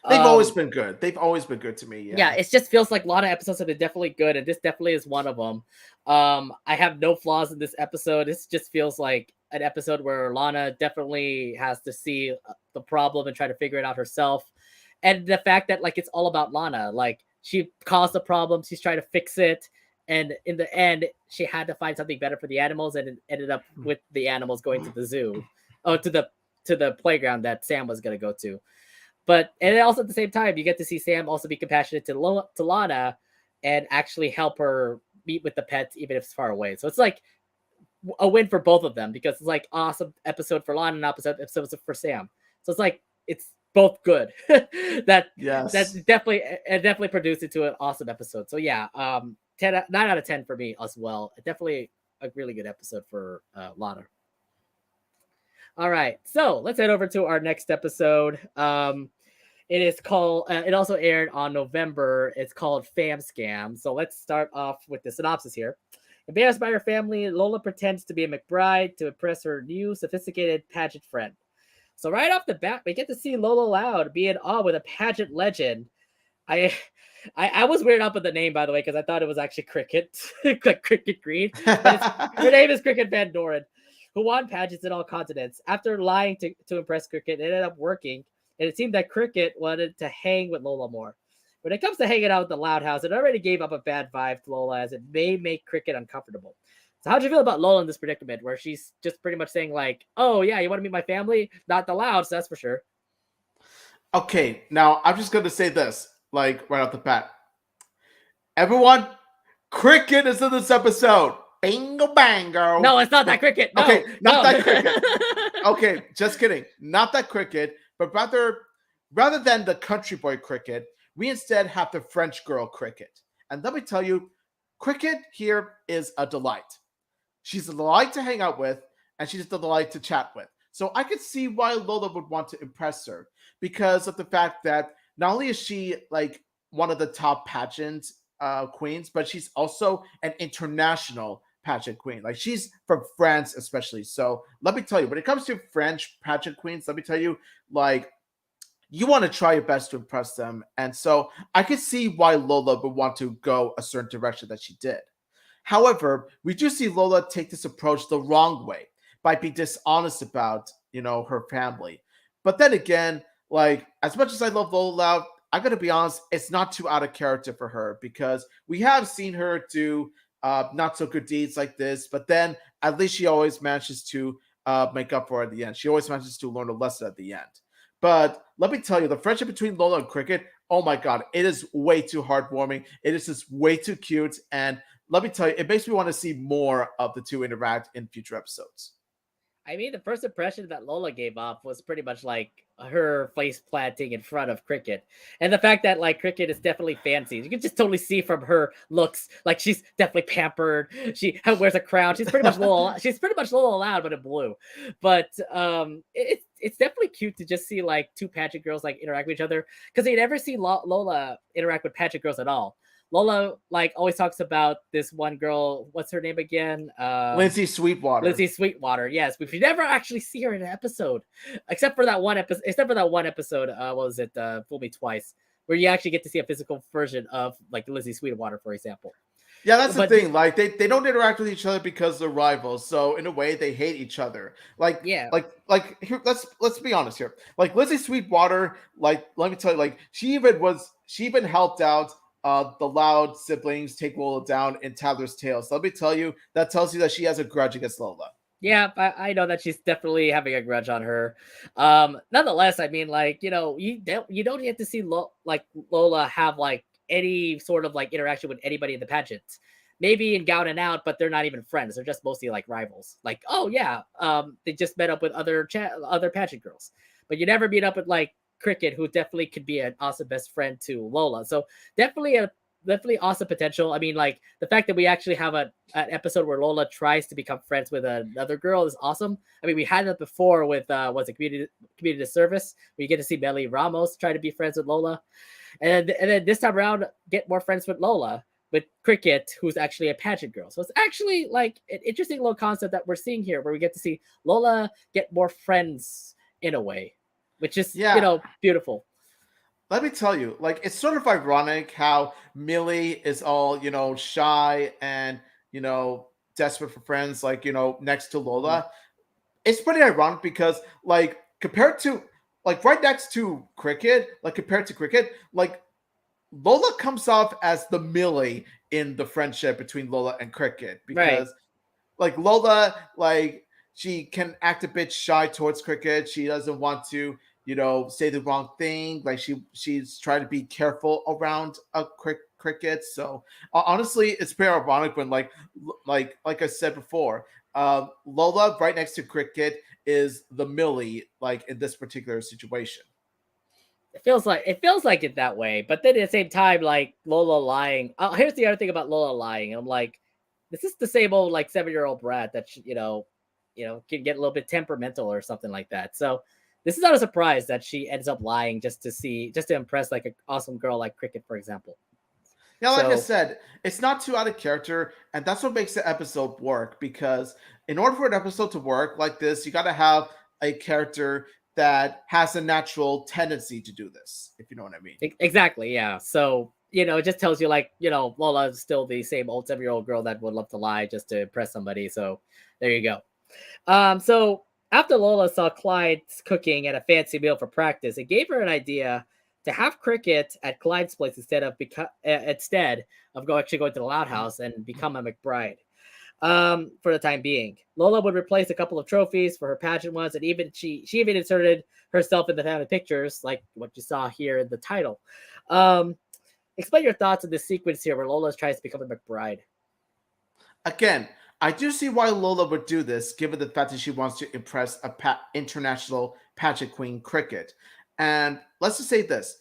They've always been good. They've always been good to me. Yeah, it just feels like a lot of episodes have been definitely good, and this definitely is one of them. I have no flaws in this episode. This just feels like an episode where Lana definitely has to see the problem and try to figure it out herself. And the fact that like it's all about Lana, like she caused the problem, she's trying to fix it, and in the end, she had to find something better for the animals, and it ended up with the animals going to the zoo, to the playground that Sam was going to go to. But and also at the same time, you get to see Sam also be compassionate to Lana and actually help her meet with the pets, even if it's far away. So it's like a win for both of them because it's like awesome episode for Lon and opposite episode for Sam. So it's like it's both good. that Yes. definitely produced into an awesome episode. So yeah, 9 out of 10 for me as well. Definitely a really good episode for Lana. All right, so let's head over to our next episode. It is called. It also aired on November. It's called Fam Scam. So let's start off with the synopsis here. Embarrassed by her family, Lola pretends to be a McBride to impress her new, sophisticated pageant friend. So right off the bat, we get to see Lola Loud be in awe with a pageant legend. I I was weirded out with the name, by the way, because I thought it was actually Cricket, like Cricket Green. But her name is Cricket Van Doren, who won pageants in all continents. After lying to impress Cricket, it ended up working, and it seemed that Cricket wanted to hang with Lola more. When it comes to hanging out with the Loud House, it already gave up a bad vibe to Lola, as it may make Cricket uncomfortable. So how'd you feel about Lola in this predicament, where she's just pretty much saying like, "Oh yeah, you want to meet my family? Not the Louds, that's for sure." Okay, now I'm just gonna say this, like right off the bat. Everyone, Cricket is in this episode. Bingo bango. No, it's not that Cricket. No, okay, not no. that Cricket. Okay, just kidding. Not that Cricket, but rather than the country boy Cricket, we instead have the French girl Cricket. And let me tell you, Cricket here is a delight. She's a delight to hang out with, and she's a delight to chat with. So I could see why Lola would want to impress her because of the fact that not only is she like one of the top pageant queens, but she's also an international pageant queen. Like she's from France, especially. So let me tell you, when it comes to French pageant queens, let me tell you, like you want to try your best to impress them. And so I could see why Lola would want to go a certain direction that she did. However, we do see Lola take this approach the wrong way by being dishonest about, her family. But then again, like as much as I love Lola Loud, I gotta be honest, it's not too out of character for her because we have seen her do not so good deeds like this, but then at least she always manages to make up for it at the end. She always manages to learn a lesson at the end. But let me tell you, the friendship between Lola and Cricket, oh my god, it is way too heartwarming. It is just way too cute. And let me tell you, it makes me want to see more of the two interact in future episodes. I mean, the first impression that Lola gave off was pretty much like her face planting in front of Cricket, and the fact that like Cricket is definitely fancy. You can just totally see from her looks, like she's definitely pampered. She wears a crown. She's pretty much Lola. She's pretty much Lola Loud, but in blue. But it's definitely cute to just see like two pageant girls like interact with each other because you never see Lola interact with pageant girls at all. Lola like always talks about this one girl. What's her name again? Lindsay Sweetwater. Lindsay Sweetwater. Yes, we never actually see her in an episode, except for that one episode. Except for that one episode. What was it? Fool Me Twice, where you actually get to see a physical version of like Lindsay Sweetwater, for example. Yeah, that's the thing. Like they don't interact with each other because they're rivals. So in a way, they hate each other. Like yeah, like here. Let's be honest here. Like Lindsay Sweetwater. Like let me tell you. Like she even helped out the Loud siblings take Lola down in Tyler's Tale. So let me tell you, that tells you that she has a grudge against Lola. Yeah, I know that she's definitely having a grudge on her. Nonetheless, I mean, like you don't get to see Lola have like any sort of like interaction with anybody in the pageant. Maybe in Gown and Out, but they're not even friends. They're just mostly like rivals. Like, oh yeah, they just met up with other pageant girls, but you never meet up with like Cricket, who definitely could be an awesome best friend to Lola. So definitely awesome potential. I mean, like the fact that we actually have an episode where Lola tries to become friends with another girl is awesome. I mean, we had that before with was it community service, where you get to see Melly Ramos try to be friends with Lola, and then this time around get more friends with Lola with Cricket, who's actually a pageant girl. So it's actually like an interesting little concept that we're seeing here, where we get to see Lola get more friends in a way, which is beautiful. Let me tell you, like it's sort of ironic how Millie is all shy and desperate for friends, like next to Lola. Mm-hmm. It's pretty ironic because like compared to like right next to Cricket, like compared to Cricket, like Lola comes off as the Millie in the friendship between Lola and Cricket because like Lola, like she can act a bit shy towards Cricket. She doesn't want to say the wrong thing. Like she's trying to be careful around a Cricket. So honestly, it's pretty ironic when like I said before, Lola right next to Cricket is the Millie, like in this particular situation. It feels like it that way, but then at the same time, like Lola lying. Here's the other thing about Lola lying. And I'm like, this is the same old like 7-year-old brat that can get a little bit temperamental or something like that. So this is not a surprise that she ends up lying just to impress like an awesome girl like Cricket, for example. Yeah, like I So said, it's not too out of character, and that's what makes the episode work. Because in order for an episode to work like this, you got to have a character that has a natural tendency to do this, if you know what I mean. exactly, yeah. So it just tells you like Lola is still the same old 7-year-old girl that would love to lie just to impress somebody. So there you go. So after Lola saw Clyde's cooking at a fancy meal for practice, it gave her an idea to have Cricket at Clyde's place instead of actually going to the Loud House and become a McBride. For the time being, Lola would replace a couple of trophies for her pageant ones, and even she even inserted herself in the family pictures, like what you saw here in the title. Um, Explain your thoughts on this sequence here, where Lola tries to become a McBride. Again, I do see why Lola would do this, given the fact that she wants to impress a international pageant queen Cricket. And let's just say this: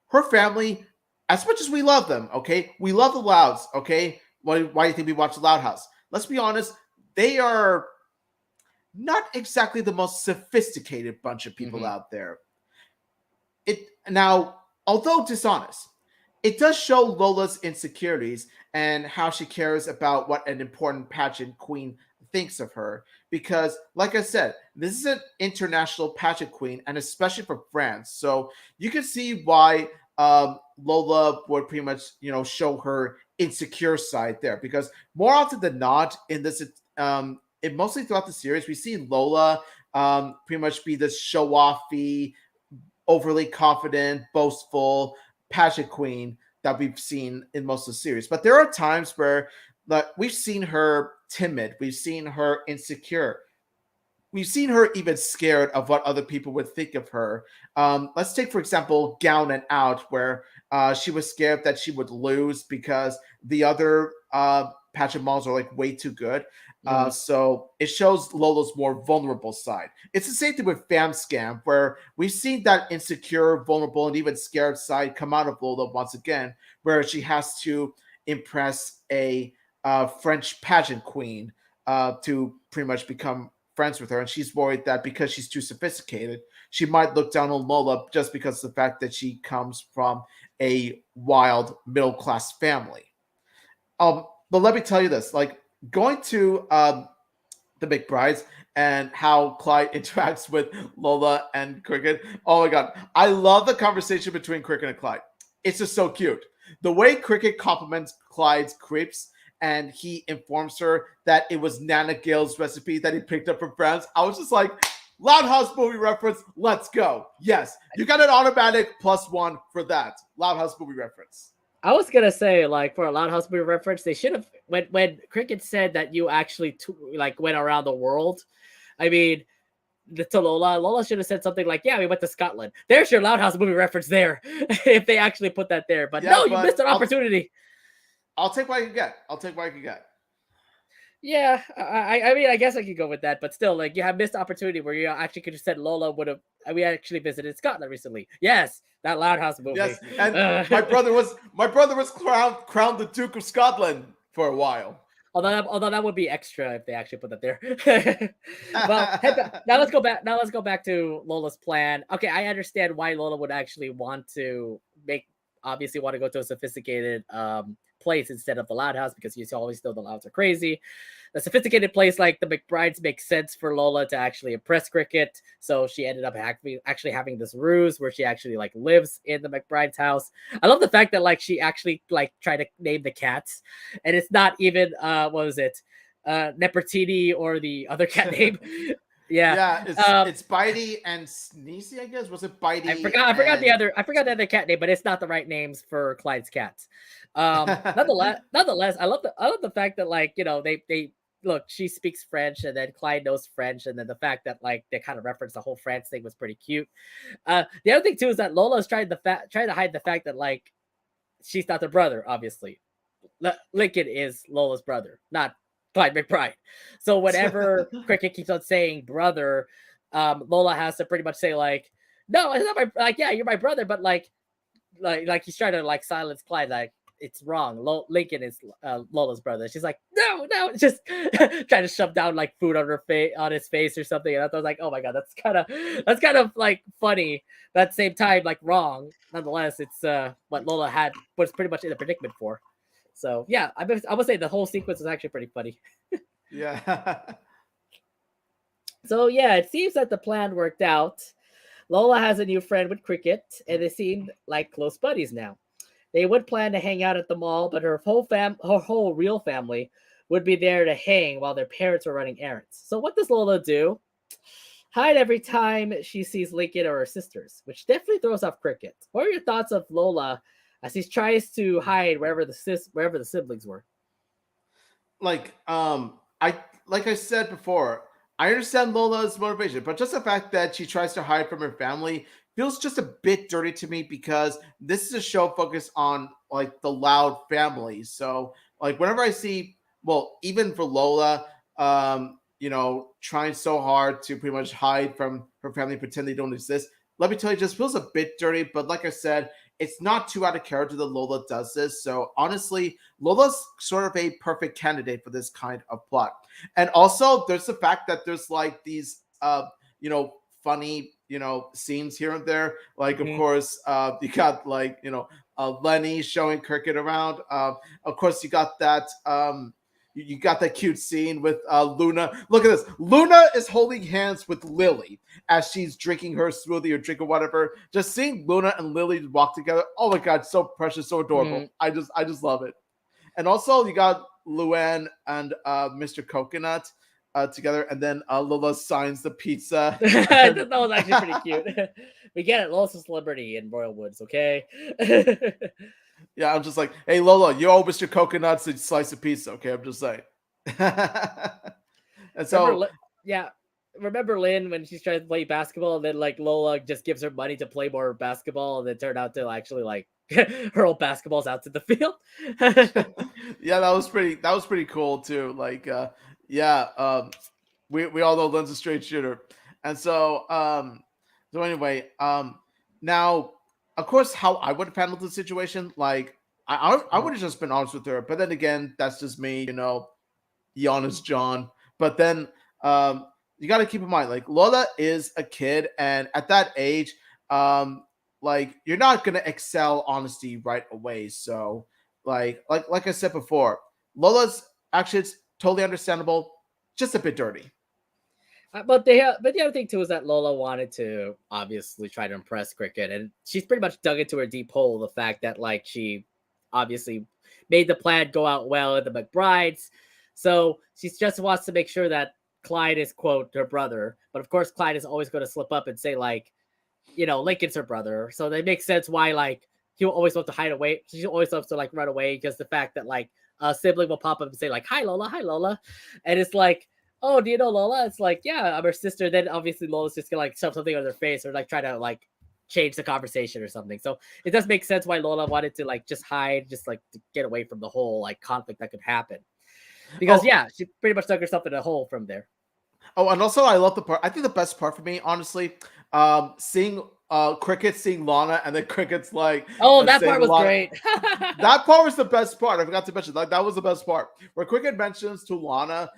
her family, as much as we love them, okay, we love the Louds, okay. Why do you think we watch the Loud House? Let's be honest, they are not exactly the most sophisticated bunch of people out there. Although dishonest, it does show Lola's insecurities and how she cares about what an important pageant queen thinks of her. Because, like I said, this is an international pageant queen, and especially for France. So you can see why Lola would pretty much, show her insecure side there. Because more often than not, mostly throughout the series, we see Lola pretty much be this show-offy, overly confident, boastful pageant queen that we've seen in most of the series. But there are times where we've seen her timid, we've seen her insecure, we've seen her even scared of what other people would think of her. Let's take, for example, Gown and Out, where she was scared that she would lose because the other pageant models are like way too good. So it shows Lola's more vulnerable side. It's the same thing with Fam Scam, where we've seen that insecure, vulnerable, and even scared side come out of Lola once again, where she has to impress a French pageant queen to pretty much become friends with her. And she's worried that because she's too sophisticated, she might look down on Lola just because of the fact that she comes from a wild middle-class family. But let me tell you this, like, going to the McBrides and how Clyde interacts with Lola and Cricket. Oh my god, I love the conversation between Cricket and Clyde. It's just so cute. The way Cricket compliments Clyde's crepes and he informs her that it was Nana Gale's recipe that he picked up from France. I was just like, Loud House movie reference, let's go. Yes, you got an automatic +1 for that. Loud House movie reference. I was gonna say, like, for a Loud House movie reference, they should have when Cricket said that you actually went around the world. I mean, to Lola should have said something like, "Yeah, we went to Scotland." There's your Loud House movie reference there, if they actually put that there. But no, you missed an opportunity. I'll take what I can get. Yeah, I mean, I guess I could go with that, but still, like, you have missed opportunity where you actually could have said Lola would have. We actually visited Scotland recently. Yes, that Loud House movie. Yes, and my brother was crowned the Duke of Scotland for a while. Although that would be extra if they actually put that there. Well, now let's go back. Now let's go back to Lola's plan. Okay, I understand why Lola would actually want to obviously want to go to a sophisticated place instead of the Loud House, because you always know the Louds are crazy. The sophisticated place like the McBrides makes sense for Lola to actually impress Cricket. So she ended up actually having this ruse where she actually like lives in the McBride's house. I love the fact that like she actually like tried to name the cats, and it's not even what was it, Nefertiti or the other cat name. Yeah, it's Bitey and Sneezy, I guess. Was it Bitey? I forgot the other cat name, but it's not the right names for Clyde's cats. Nonetheless, I love the fact that like they look, she speaks French and then Clyde knows French, and then the fact that like they kind of reference the whole France thing was pretty cute. The other thing too is that Lola's trying to hide the fact that like she's not their brother. Obviously, Lincoln is Lola's brother, not Clyde McBride. So whenever Cricket keeps on saying brother, Lola has to pretty much say like, no, it's not my like, yeah, you're my brother, but like he's trying to like silence Clyde, like it's wrong. Lincoln is Lola's brother. She's like, no, just trying to shove down like food on her face, on his face or something. And I was like, oh my god, that's kind of like funny, but at the same time like wrong. Nonetheless, it's what Lola had was pretty much in a predicament for. So yeah, I would say the whole sequence is actually pretty funny. Yeah. So yeah, it seems that the plan worked out. Lola has a new friend with Cricket, and they seem like close buddies now. They would plan to hang out at the mall, but her whole real family would be there to hang while their parents were running errands. So what does Lola do? Hide every time she sees Lincoln or her sisters, which definitely throws off Cricket. What are your thoughts of Lola as he tries to hide wherever the siblings were? Like I like I said before, I understand Lola's motivation, but just the fact that she tries to hide from her family feels just a bit dirty to me because this is a show focused on like the Loud family. So like whenever I see, well, even for Lola, trying so hard to pretty much hide from her family, pretend they don't exist, let me tell you, it just feels a bit dirty. But like I said, it's not too out of character that Lola does this. So honestly, Lola's sort of a perfect candidate for this kind of plot. And also, there's the fact that there's like these, funny, scenes here and there. Like, of Mhm. course, you got like, Lenny showing Cricket around. Of course, you got that. You got that cute scene with Luna. Look at this. Luna is holding hands with Lily as she's drinking her smoothie or drinking whatever. Just seeing Luna and Lily walk together. Oh my god, so precious, so adorable. Mhm. I just love it. And also you got Luann and Mr. Coconut together, and then Lola signs the pizza. And That was actually pretty cute. We get it. Lola's a celebrity in Royal Woods, okay? yeah, I'm just like, hey Lola, you owe Mr. Coconut's a slice of pizza, okay? I'm just saying. And Remember, so yeah. Remember Lynn when she's trying to play basketball, and then like Lola just gives her money to play more basketball, and then turned out to actually like hurl basketballs out to the field. yeah, that was pretty cool too. Like yeah, we all know Lynn's a straight shooter. And so anyway, now of course how I would have handled the situation, like I would have just been honest with her. But then again, that's just me, the honest John. But then you got to keep in mind, like Lola is a kid, and at that age, um, like you're not gonna excel honesty right away. So like I said before, Lola's actions totally understandable, just a bit dirty. But the other thing too is that Lola wanted to obviously try to impress Cricket, and she's pretty much dug into her deep hole the fact that like she obviously made the plan go out well at the McBrides, so she just wants to make sure that Clyde is quote her brother. But of course, Clyde is always going to slip up and say like, Lincoln's her brother, so that makes sense why like he'll always love to hide away. She always loves to like run away because the fact that like a sibling will pop up and say like, hi Lola," and it's like, oh, do you know Lola? It's like, yeah, I'm her sister. Then obviously Lola's just gonna like shove something on their face or like try to like change the conversation or something. So it does make sense why Lola wanted to like just hide, just like to get away from the whole like conflict that could happen. Because Oh, yeah, she pretty much dug herself in a hole from there. oh, and also I love the part. I think the best part for me, honestly, seeing Cricket seeing Lana, and then Cricket's like Oh, that saying part was Lana. great. That part was the best part. I forgot to mention, like that was the best part where Cricket mentions to Lana,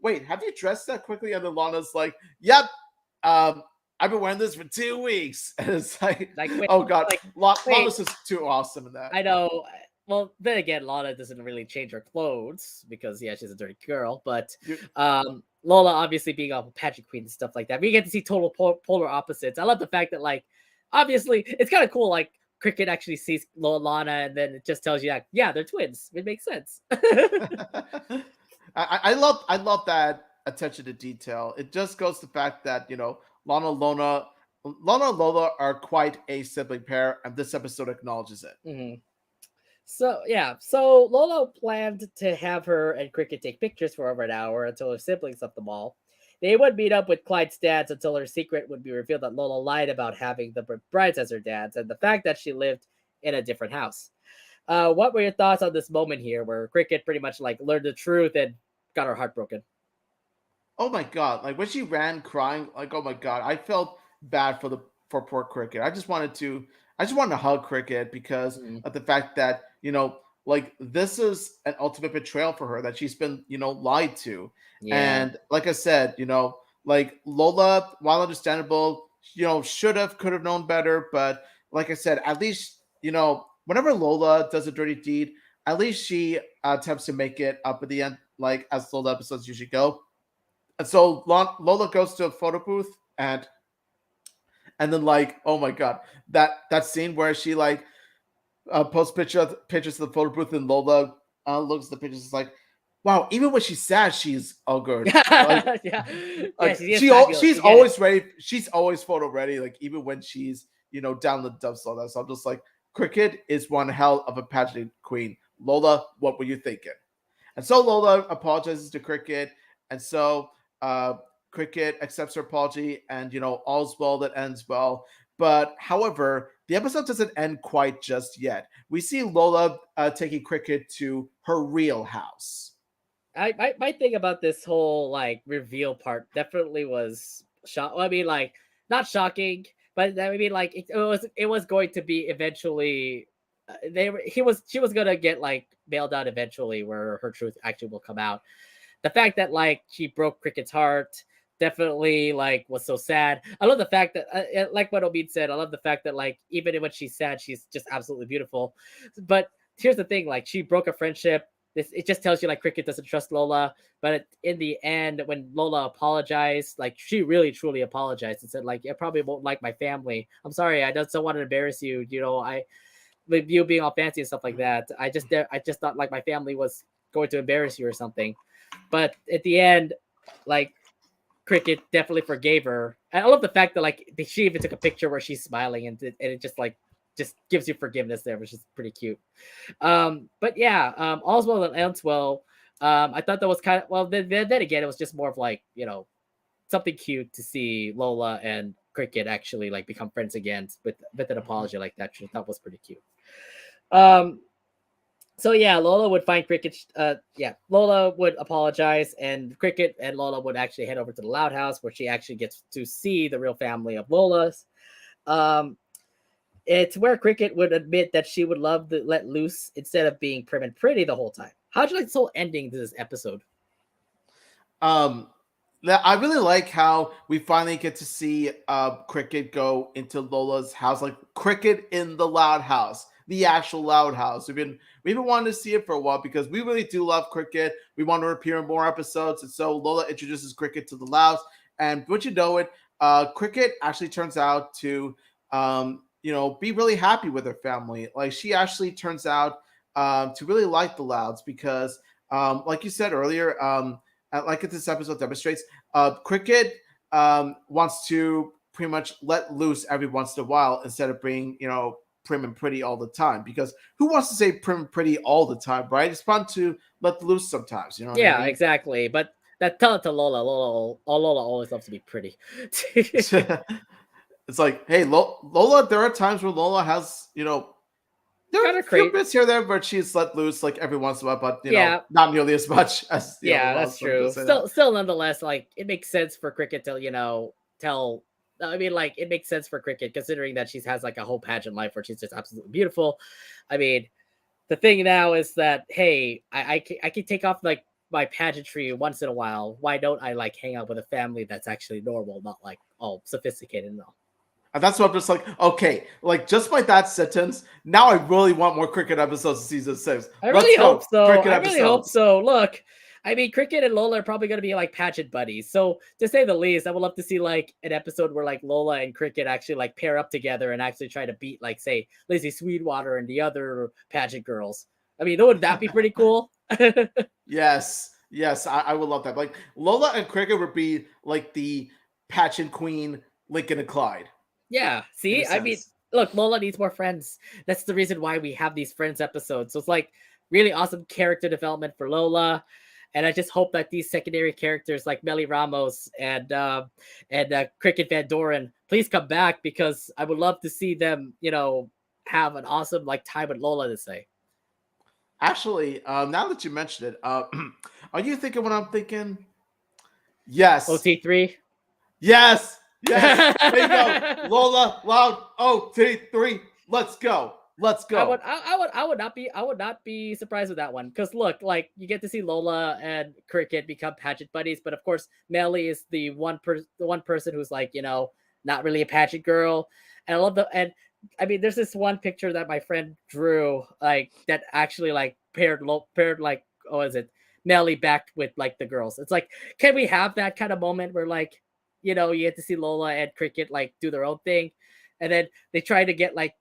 "Wait, have you dressed that quickly?" And then Lana's like, "Yep, um, I've been wearing this for 2 weeks." And it's like, Like wait, oh god, like wait, Lana's just too awesome in that. I know. Well, then again, Lana doesn't really change her clothes because yeah, she's a dirty girl. But You, Lola obviously being a pageant queen and stuff like that. We get to see total polar opposites. I love the fact that like obviously it's kind of cool. Like Cricket actually sees Lana and then it just tells you that yeah, they're twins. It makes sense. I love that attention to detail. It just goes to the fact that Lana and Lola are quite a sibling pair, and this episode acknowledges it. Mhm. So yeah, so Lolo planned to have her and Cricket take pictures for over an hour until her siblings left the mall. They would meet up with Clyde's dads until her secret would be revealed that Lola lied about having the brides as her dads and the fact that she lived in a different house. What were your thoughts on this moment here, where Cricket pretty much like learned the truth and got her heart broken. Oh my god! Like when she ran crying, like oh my god, I felt bad for poor Cricket. I just wanted to hug Cricket because Mm, of the fact that like this is an ultimate betrayal for her that she's been lied to, yeah. and like I said, like Lola, while understandable, should have could have known better, but like I said, at least whenever Lola does a dirty deed, at least she attempts to make it up at the end, like as Lola episodes usually go. And so Lola goes to a photo booth and then like oh my god, that scene where she like posts pictures of the photo booth and Lola looks at the pictures, is like wow, even when she's sad she's all good. Like Yeah, yeah, like she is fabulous. she's You get it. always ready, she's always photo ready, like even when she's down the dumps, all that. So I'm just like, Cricket is one hell of a pageant queen. Lola, what were you thinking? And so Lola apologizes to Cricket, and so uh, Cricket accepts her apology, and all's well that ends well. But however, the episode doesn't end quite just yet. We see Lola taking Cricket to her real house. My thing about this whole like reveal part definitely was shock. I mean, like not shocking, but I mean, like it was going to be eventually. She was gonna get like bailed out eventually, where her truth actually will come out. The fact that like she broke Cricket's heart definitely like was so sad. I love the fact that like what Obid said, I love the fact that like even when she's sad, she's just absolutely beautiful. But here's the thing, like she broke a friendship. It just tells you like Cricket doesn't trust Lola, but in the end when Lola apologized, like she really truly apologized and said like I probably won't like my family, I'm sorry, I just don't want to embarrass you, I with you being all fancy and stuff like that, I just thought like my family was going to embarrass you or something. But at the end, like Cricket definitely forgave her. And I love the fact that like she even took a picture where she's smiling, and it just like just gives you forgiveness there, which is pretty cute. But yeah, all's well that ends well. I thought that was kind of well. Then again, it was just more of like something cute to see Lola and Cricket actually like become friends again with an apology like that. Which I thought was pretty cute. Um, so yeah, Lola would find Cricket. Yeah, Lola would apologize, and Cricket and Lola would actually head over to the Loud House, where she actually gets to see the real family of Lola's. Um, it's where Cricket would admit that she would love to let loose instead of being prim and pretty the whole time. How'd you like this whole ending to this episode? Um, I really like how we finally get to see Cricket go into Lola's house, like Cricket in the Loud House, the actual Loud House. We've been wanting to see it for a while because we really do love Cricket. We want to appear in more episodes, and so Lola introduces Cricket to the Louds, and would you know it, Cricket actually turns out to be really happy with her family. Like she actually turns out to really like the Louds because, like you said earlier, like this episode demonstrates, Cricket wants to pretty much let loose every once in a while instead of being, prim and pretty all the time. Because who wants to say prim and pretty all the time, right? It's fun to let loose sometimes. You know what I Yeah, mean? exactly. But tell it to Lola. Lola always loves to be pretty. It's like, hey, Lola. There are times where Lola has, there are Kind a of few great. bits here there where she's let loose like every once in a while, but Yeah, not nearly as much as the other yeah, Louds. that's Let me true. just say that. Still, nonetheless, like it makes sense for Cricket to tell. I mean, like it makes sense for Cricket considering that she has like a whole pageant life where she's just absolutely beautiful. I mean, the thing now is that hey, I can take off like my pageantry once in a while. Why don't I like hang out with a family that's actually normal, not like all sophisticated and all? And that's what I'm just like, okay, like just by that sentence, now I really want more Cricket episodes of season 6. I Let's really hope go, so. Cricket I really hope episodes. so. Look, I mean, Cricket and Lola are probably going to be like pageant buddies. So, to say the least, I would love to see like an episode where like Lola and Cricket actually like pair up together and actually try to beat like say Lizzie Sweetwater and the other pageant girls. I mean, would that be pretty cool? Yes, I would love that. Like Lola and Cricket would be like the pageant queen, Lincoln and Clyde, Yeah. in a See, I mean, sense. look, Lola needs more friends. That's the reason why we have these friends episodes. So it's like really awesome character development for Lola. And I just hope that these secondary characters like Melly Ramos and Cricket Van Doren please come back because I would love to see them, have an awesome like time with Lola to say. Actually, now that you mentioned it, are you thinking what I'm thinking? Yes. OT3. Yes. Yes. Bingo. Lola Loud OT3. Let's go. Let's go. I would not be surprised with that one. Because look, like you get to see Lola and Cricket become pageant buddies, but of course Melly is the one person who's like, not really a pageant girl. And I love and I mean there's this one picture that my friend drew, like that actually like paired like, oh, is it Melly back with like the girls. It's like, can we have that kind of moment where like, you get to see Lola and Cricket like do their own thing, and then they try to get like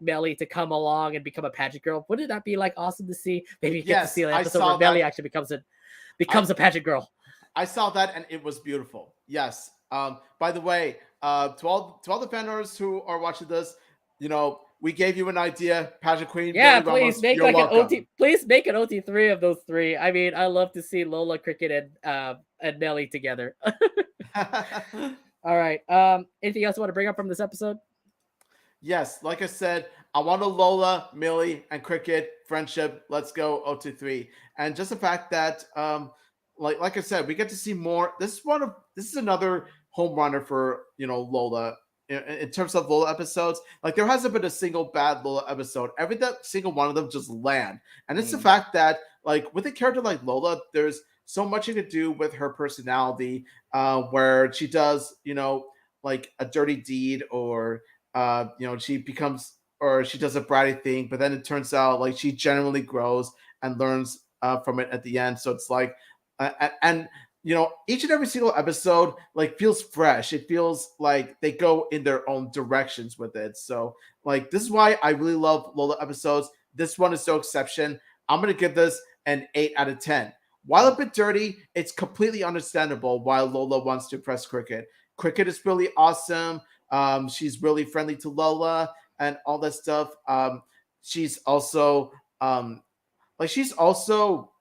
Melly to come along and become a pageant girl. Wouldn't that be like awesome to see? Maybe you get to see Yes, an I episode saw where Melly that. actually becomes I a pageant girl. I saw that and it was beautiful. Yes. By the way, to all the fans who are watching this, we gave you an idea. Pageant Queen, Yeah, Billy please Ramos, make you're like an welcome. OT. Please make an OT3 of those three. I mean, I love to see Lola, Cricket, and Melly together. All right. Anything else you want to bring up from this episode? Yes, like I said, I want a Lola, Millie, and Cricket friendship. Let's go 023. And just the fact that, like I said, we get to see more. This is another home runner for Lola in terms of Lola episodes. Like there hasn't been a single bad Lola episode. Every single one of them just land. And it's the fact that like with a character like Lola, there's so much you could do with her personality, where she does like a dirty deed or she becomes or she does a bratty thing, but then it turns out like she genuinely grows and learns from it at the end. So it's like, and each and every single episode like feels fresh. It feels like they go in their own directions with it. So like this is why I really love Lola episodes. This one is no exception. I'm gonna give this an 8 out of 10. While a bit dirty, it's completely understandable why Lola wants to press Cricket. Cricket is really awesome. She's really friendly to Lola and all that stuff. She's also she's also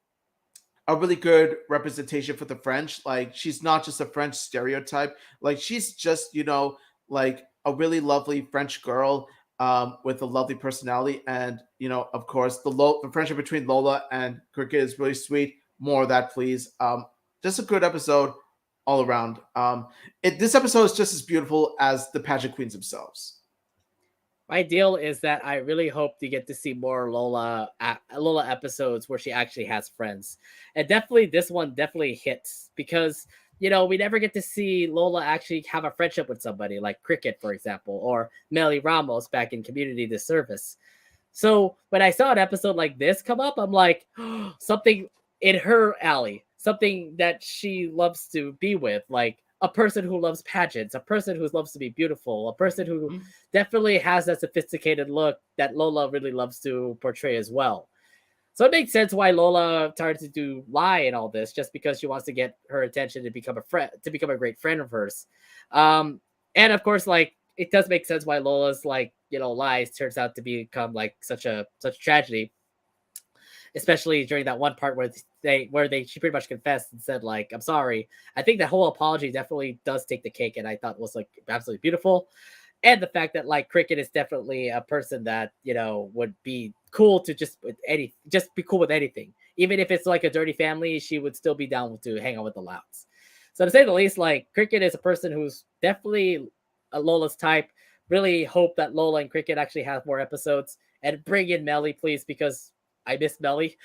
a really good representation for the French. Like she's not just a French stereotype. Like she's just like a really lovely French girl with a lovely personality. And of course, the friendship between Lola and Cricket is really sweet. More of that, please. Just a good episode all around. This episode is just as beautiful as the pageant queens themselves. My deal is that I really hope to get to see more Lola episodes where she actually has friends, and definitely this one definitely hits because we never get to see Lola actually have a friendship with somebody like Cricket, for example, or Melly Ramos back in Community to Service. So when I saw an episode like this come up, I'm like, something in her alley, something that she loves to be with, like a person who loves pageants, a person who loves to be beautiful, a person who definitely has that sophisticated look that Lola really loves to portray as well. So it makes sense why Lola started to do lie and all this, just because she wants to get her attention to become a friend, to become a great friend of hers. And of course, like it does make sense why Lola's like lies turns out to become like such a tragedy, especially during that one part where she pretty much confessed and said like, I'm sorry. I think the whole apology definitely does take the cake, and I thought was like absolutely beautiful. And the fact that like Cricket is definitely a person that would be cool to just be cool with anything, even if it's like a dirty family, she would still be down to hang out with the Louds. So to say the least, like Cricket is a person who's definitely a Lola's type. Really hope that Lola and Cricket actually have more episodes, and bring in Melly, please, because I miss Melly.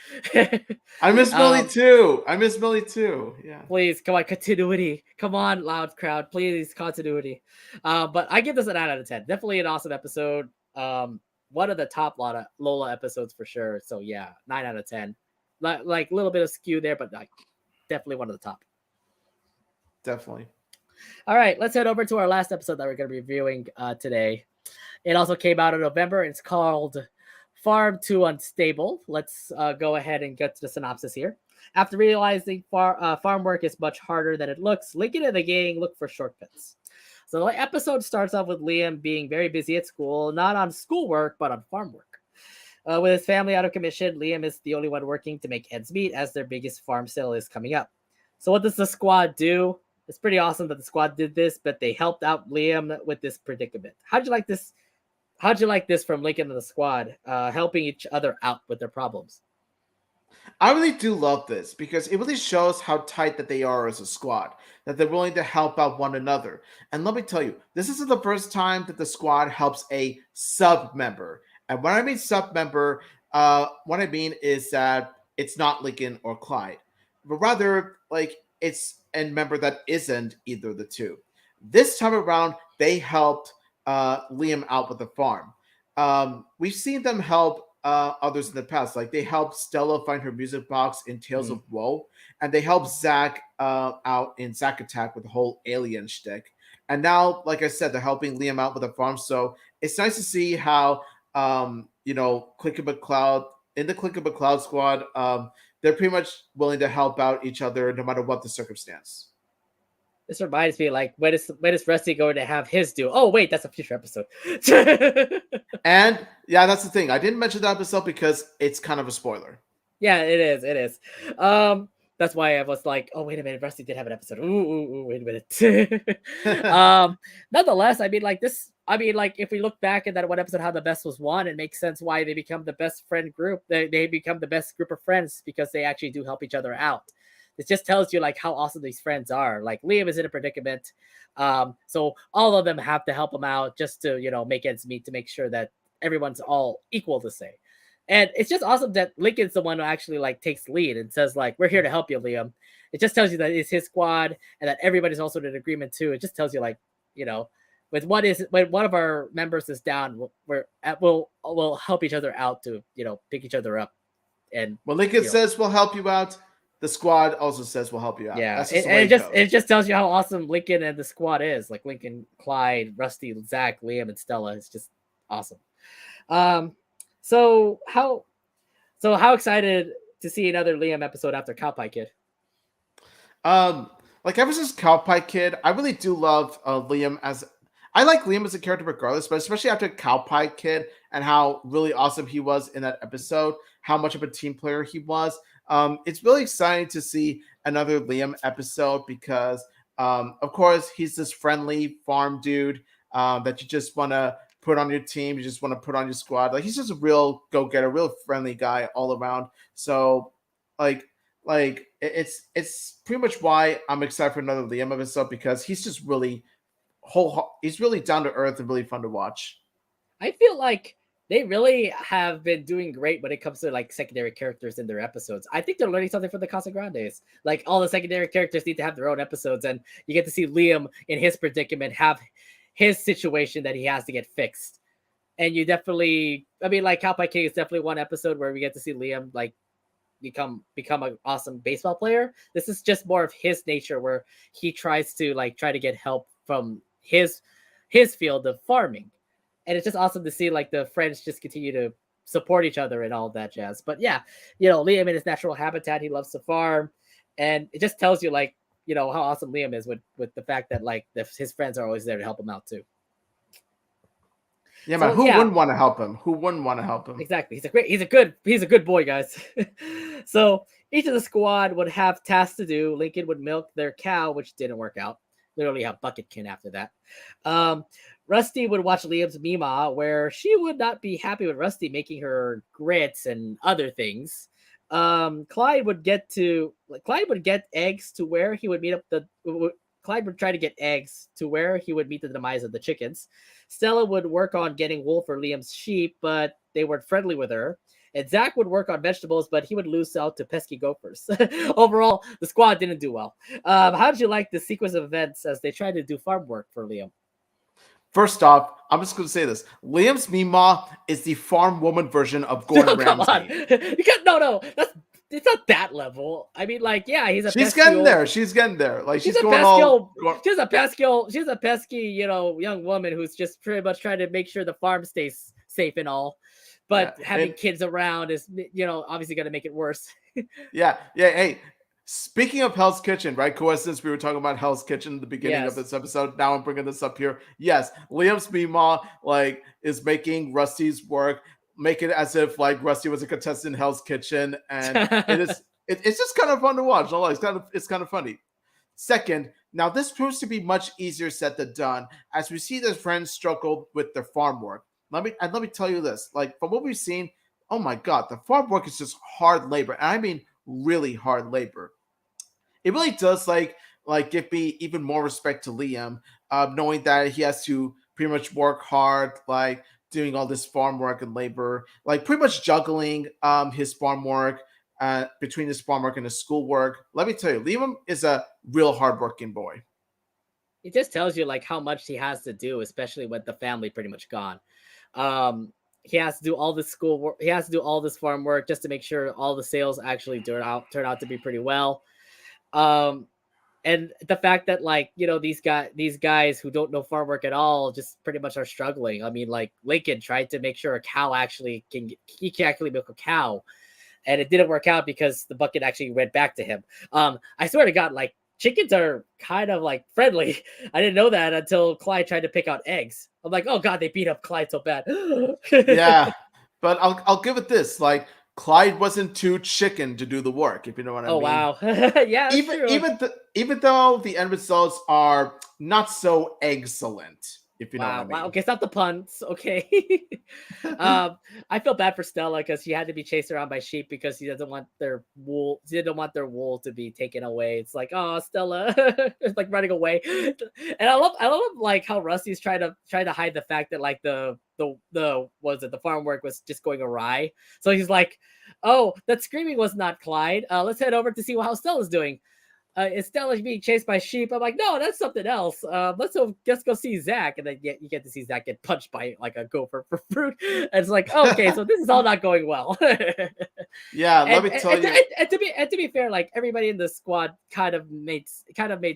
I miss Millie too. I miss Millie too. Yeah. Please, come on, continuity. Come on, loud crowd. Please, continuity. But I give this an 9 out of 10. Definitely an awesome episode. One of the top Lola episodes for sure. So yeah, 9 out of 10. Like a little bit of skew there, but like definitely one of the top. Definitely. All right, let's head over to our last episode that we're going to be reviewing today. It also came out in November. It's called Farm to Unstable. Let's go ahead and get to the synopsis here. After realizing farm work is much harder than it looks, Lincoln and the gang look for shortcuts. So the episode starts off with Liam being very busy at school, not on schoolwork, but on farm work. With his family out of commission, Liam is the only one working to make ends meet as their biggest farm sale is coming up. So what does the squad do? It's pretty awesome that the squad did this, but they helped out Liam with this predicament. How'd you like this how'd you like this from Lincoln and the squad, helping each other out with their problems? I really do love this because it really shows how tight that they are as a squad, that they're willing to help out one another. And let me tell you, this isn't the first time that the squad helps a sub member. And when I mean sub member, what I mean is that it's not Lincoln or Clyde, but rather like it's a member that isn't either of the two. This time around, they helped Liam out with the farm. We've seen them help others in the past. Like they helped Stella find her music box in Tales Mm. of Woe, and they helped Zach out in Zack Attack with the whole alien shtick. And now, like I said, they're helping Liam out with the farm. So it's nice to see how Click of a Cloud in the Click of a Cloud squad, they're pretty much willing to help out each other no matter what the circumstance. This reminds me, like, when is Rusty going to have his due? Oh wait, that's a future episode. And yeah, that's the thing. I didn't mention that episode because it's kind of a spoiler. Yeah, it is. It is. That's why I was like, oh wait a minute, Rusty did have an episode. Ooh, wait a minute. Nonetheless, I mean, like this. I mean, like if we look back at that one episode, how the best was won, it makes sense why they become the best friend group. They become the best group of friends because they actually do help each other out. It just tells you like how awesome these friends are. Like Liam is in a predicament, so all of them have to help him out just to make ends meet, to make sure that everyone's all equal to say. And it's just awesome that Lincoln's the one who actually like takes lead and says like, "We're here to help you, Liam." It just tells you that it's his squad and that everybody's also in agreement too. It just tells you like, with when one of our members is down, we'll help each other out to pick each other up. And when Lincoln you know, says we'll help you out, the squad also says we'll help you out. yeah, That's just the and way it just goes. it just tells you how awesome Lincoln and the squad is. Like Lincoln, Clyde, Rusty, Zach, Liam, and Stella. It's just awesome. Um, so how excited to see another Liam episode after Cowpie Kid? Like ever since Cowpie Kid, I really do love Liam as I like Liam as a character regardless, but especially after Cowpie Kid and how really awesome he was in that episode, how much of a team player he was. It's really exciting to see another Liam episode because, of course, he's this friendly farm dude that you just want to put on your team. You just want to put on your squad. Like he's just a real go-getter, real friendly guy all around. So, like, it's pretty much why I'm excited for another Liam episode because he's just really he's really down to earth and really fun to watch. I feel like they really have been doing great when it comes to like secondary characters in their episodes. I think they're learning something from the Casa Grandes. Like all the secondary characters need to have their own episodes, and you get to see Liam in his predicament have his situation that he has to get fixed. And you definitely, I mean, like Cowpie King is definitely one episode where we get to see Liam like become an awesome baseball player. This is just more of his nature where he tries to try to get help from his field of farming. And it's just awesome to see like the friends just continue to support each other and all that jazz. But yeah, Liam in his natural habitat, he loves to farm, and it just tells you like how awesome Liam is with the fact that like his friends are always there to help him out too. Yeah, man. Who wouldn't want to help him? Who wouldn't want to help him? Exactly. He's a good boy, guys. So each of the squad would have tasks to do. Lincoln would milk their cow, which didn't work out. Literally have Bucketkin after that. Rusty would watch Liam's Mima, where she would not be happy with Rusty making her grits and other things. Clyde would get eggs to where he would meet up Clyde would try to get eggs to where he would meet the demise of the chickens. Stella would work on getting wool for Liam's sheep, but they weren't friendly with her. And Zach would work on vegetables, but he would lose out to pesky gophers. Overall, the squad didn't do well. How did you like the sequence of events as they tried to do farm work for Liam? First off, I'm just going to say this. Liam's Mima is the farm woman version of Gordon Ramsay. No, it's not that level. I mean, like, yeah, she's getting there. She's getting there. Like she's going she's a pesky, young woman who's just pretty much trying to make sure the farm stays safe and all. But having kids around is, obviously going to make it worse. Yeah. Hey, speaking of Hell's Kitchen, right? Coincidence, we were talking about Hell's Kitchen at the beginning of this episode. Now I'm bringing this up here. Yes, Liam's Mima is making Rusty's work, make it as if like Rusty was a contestant in Hell's Kitchen, and it's just kind of fun to watch. It's kind of funny. Second, now this proves to be much easier said than done, as we see their friends struggle with their farm work. let me tell you this. Like from what we've seen, oh my god, the farm work is just hard labor, and I mean really hard labor. It really does give me even more respect to Liam, knowing that he has to pretty much work hard, like doing all this farm work and labor, like pretty much juggling his farm work between his farm work and his school work. Let me tell you, Liam is a real hardworking boy. It just tells you like how much he has to do, especially with the family pretty much gone. He has to do all this school work. He has to do all this farm work just to make sure all the sales actually turn out to be pretty well. Um, and the fact that like these guys who don't know farm work at all just pretty much are struggling. I mean, like Lincoln tried to make sure a cow actually he can actually milk a cow, and it didn't work out because the bucket actually went back to him. I swear to God, like chickens are kind of like friendly. I didn't know that until Clyde tried to pick out eggs. I'm like, oh God, they beat up Clyde so bad. Yeah, but I'll give it this. Like Clyde wasn't too chicken to do the work, if you know what I Oh mean. wow, yeah, that's Even true. even though the end results are not so excellent, if you know what I Wow. mean. Okay, stop the puns. Okay. I feel bad for Stella because she had to be chased around by sheep because he doesn't want their wool. She didn't want their wool to be taken away. It's like, oh, Stella, it's like running away. And I love like how Rusty's trying to hide the fact that like the was it the farm work was just going awry. So he's like, oh, that screaming was not Clyde. Let's head over to see how Stella's doing. Instead of being chased by sheep, I'm like, no, that's something else. Let's go see Zach, and then you get to see Zach get punched by like a gopher for fruit. And it's like, oh, okay, so this is all not going well. Yeah, let and, me and, tell and, you. and to be fair, like everybody in the squad kind of made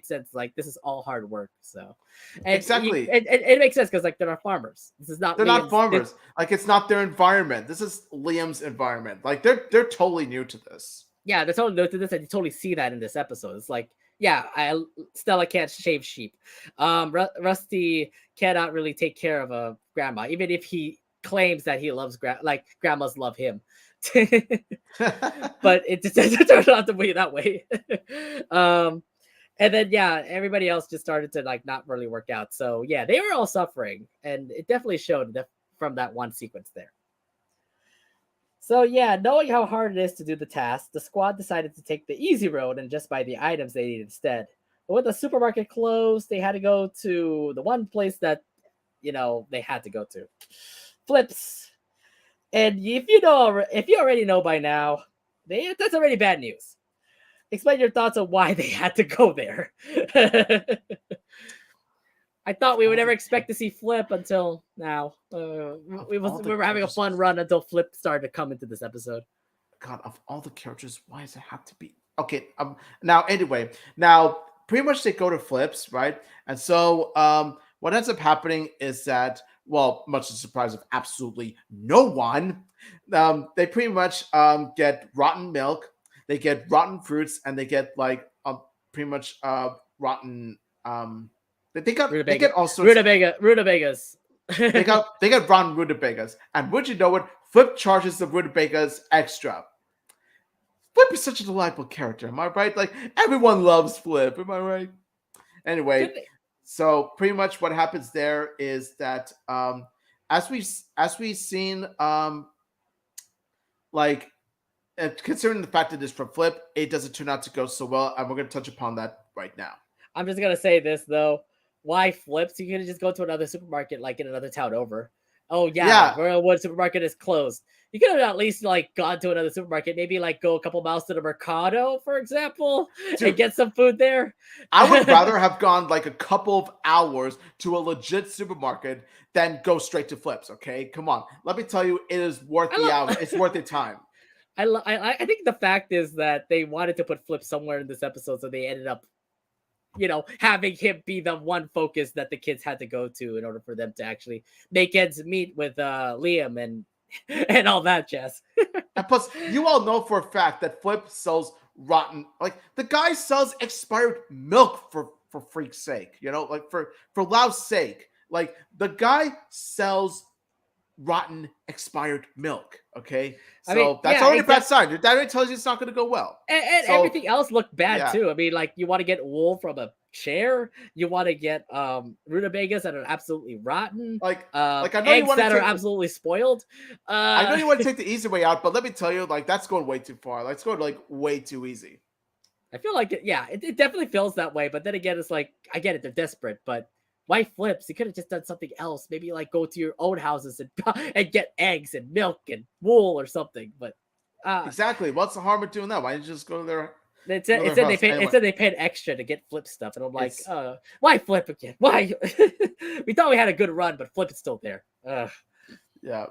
sense. Like this is all hard work. So, Exactly. it makes sense because like they're not farmers. This is not They're not Liam's. farmers. Like it's not their environment. This is Liam's environment. Like they're totally new to this. Yeah, they're totally new to this, and you totally see that in this episode. It's like, yeah, Stella can't shave sheep. Rusty cannot really take care of a grandma, even if he claims that he loves like grandmas love him. But it just doesn't turn out to be that way. um, and then yeah, everybody else just started to like not really work out. So yeah, they were all suffering, and it definitely showed that from that one sequence there. So yeah, knowing how hard it is to do the task, the squad decided to take the easy road and just buy the items they needed instead. But with the supermarket closed, they had to go to the one place that they had to go to, Flips. And if you already know by now, that's already bad news. Explain your thoughts on why they had to go there. I thought we would never expect to see Flip until now. We were having a fun run until Flip started to come into this episode. God, of all the characters, why does it have to be? Okay, now anyway, now pretty much they go to Flips, right? And so what ends up happening is that, well, much to the surprise of absolutely no one, they pretty much get rotten milk, they get rotten fruits, and they get like pretty much rotten they get all sorts Rutabagas. they got rotten rutabagas. And would you know it, Flip charges the rutabagas extra. Flip is such a delightful character, am I right? Like everyone loves Flip, am I right? Anyway, so pretty much what happens there is that as we've seen like considering the fact that it's from Flip, it doesn't turn out to go so well, and we're going to touch upon that right now. I'm just gonna say this though. Why Flips? You could just go to another supermarket like in another town over. Oh yeah, Royalwood supermarket is closed. You could have at least like gone to another supermarket, maybe like go a couple miles to the Mercado, for example, and get some food there. I would rather have gone like a couple of hours to a legit supermarket than go straight to Flips. Okay, come on, let me tell you, it is worth the hour. It's worth the time. I think the fact is that they wanted to put Flip somewhere in this episode, so they ended up having him be the one focus that the kids had to go to in order for them to actually make ends meet with Liam and all that jazz. And plus, you all know for a fact that Flip sells rotten, like the guy sells expired milk for freak's sake, like for loud's sake. Like the guy sells rotten expired milk. Okay, I mean, so that's yeah, already a bad exactly. sign. That already tells you it's not going to go well. And So everything else looked bad yeah, too. I mean, like you want to get wool from a chair, you want to get rutabagas that are absolutely rotten, like I know you eggs want that to are take absolutely spoiled. I know Uh you want to take the easy way out, but let me tell you, like that's going way too far. Like it's going like way too easy. I feel like it definitely feels that way. But then again, it's like I get it, they're desperate, but why flips? You could have just done something else. Maybe like go to your own houses and and get eggs and milk and wool or something. But uh Exactly. What's the harm of doing that? Why don't you just go to it their said they house paid anyway? extra to get flip stuff, and I'm like, It's why flip again? Why? We thought we had a good run, but flip is still there. yeah.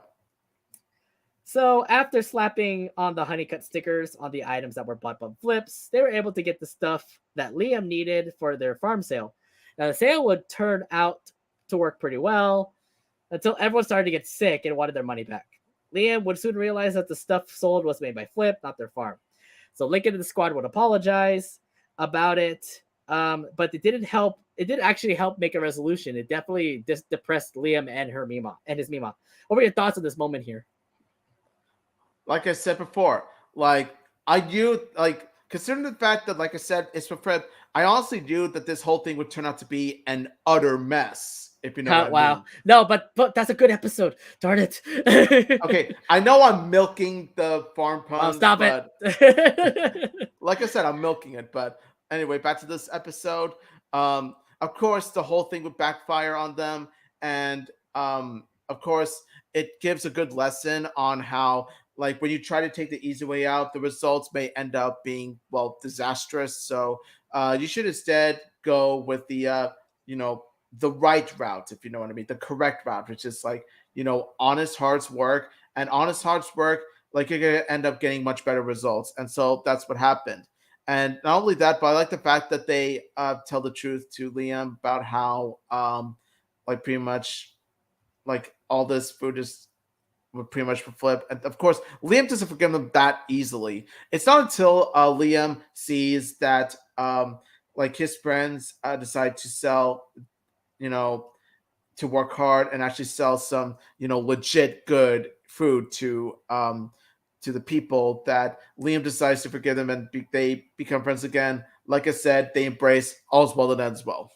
So after slapping on the honeycut stickers on the items that were bought from flips, they were able to get the stuff that Liam needed for their farm sale. Now the sale would turn out to work pretty well until everyone started to get sick and wanted their money back. Liam would soon realize that the stuff sold was made by Flip, not their farm. So Lincoln and the squad would apologize about it, but it didn't help. It did actually help make a resolution. It definitely depressed Liam and her Mima and his Mima. What were your thoughts on this moment here? Like I said before, like I knew, like considering the fact that, like I said, it's for Fred. I honestly knew that this whole thing would turn out to be an utter mess, if you know what I Wow. mean. No, but that's a good episode. Darn it. Okay, I know I'm milking the farm Oh, puns, stop it. but like I said, I'm milking it. But anyway, back to this episode. Of course, the whole thing would backfire on them, and of course, it gives a good lesson on how, like, when you try to take the easy way out, the results may end up being disastrous. So, you should instead go with you know, the right route, if you know what I mean, the correct route, which is like honest hard work, and honest hard work, like you're gonna end up getting much better results. And so that's what happened. And not only that, but I like the fact that they tell the truth to Liam about how like pretty much like all this food is would pretty much flip. And of course, Liam doesn't forgive them that easily. It's not until Liam sees that like his friends decide to sell, you know, to work hard and actually sell some, legit good food to the people, that Liam decides to forgive them, and they become friends again. Like I said, they embrace all's well that ends well.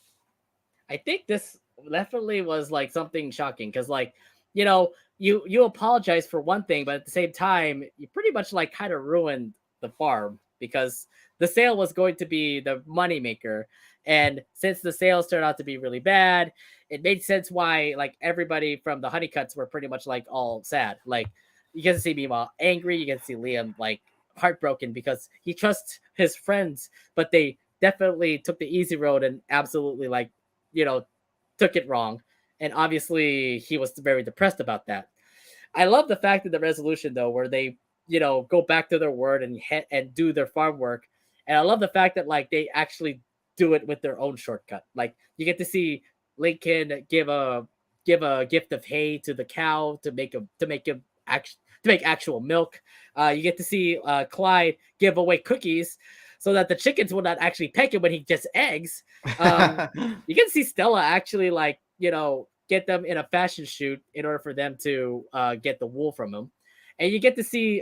I think this definitely was like something shocking because, like, you know, you apologize for one thing, but at the same time, you pretty much like kind of ruined the farm because the sale was going to be the moneymaker. And since the sales turned out to be really bad, it made sense why like everybody from the Honeycuts were pretty much like all sad. Like you get to see Mima angry, you get to see Liam like heartbroken because he trusts his friends, but they definitely took the easy road and absolutely like you know, took it wrong. And obviously, he was very depressed about that. I love the fact that the resolution, though, where they, go back to their word and and do their farm work. And I love the fact that like they actually do it with their own shortcut. Like you get to see Lincoln give a gift of hay to the cow to make actual milk. You get to see Clyde give away cookies so that the chickens will not actually peck him when he gets eggs. You can see Stella actually like get them in a fashion shoot in order for them to get the wool from him, and you get to see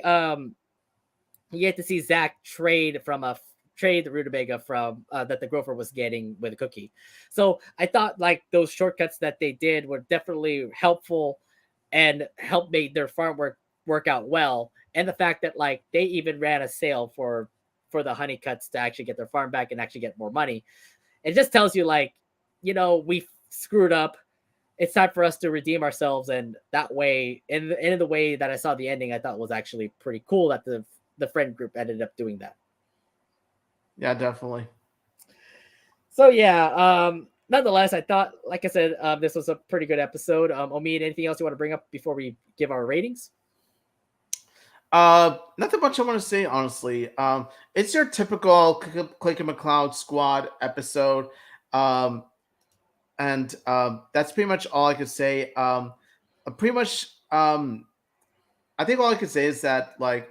Zach trade the rutabaga from that the Grover was getting with a cookie. So I thought like those shortcuts that they did were definitely helpful and helped make their farm work out well. And the fact that like they even ran a sale for the honeycuts to actually get their farm back and actually get more money. It just tells you like, we screwed up. It's time for us to redeem ourselves, and that way, in the way that I saw the ending, I thought was actually pretty cool that the friend group ended up doing that. Yeah, definitely. So yeah, nonetheless, I thought, like I said, this was a pretty good episode. Omid, anything else you want to bring up before we give our ratings? Nothing much I want to say, honestly. It's your typical Click and McCloud squad episode. Um, and that's pretty much all I could say. Pretty much, I think all I could say is that like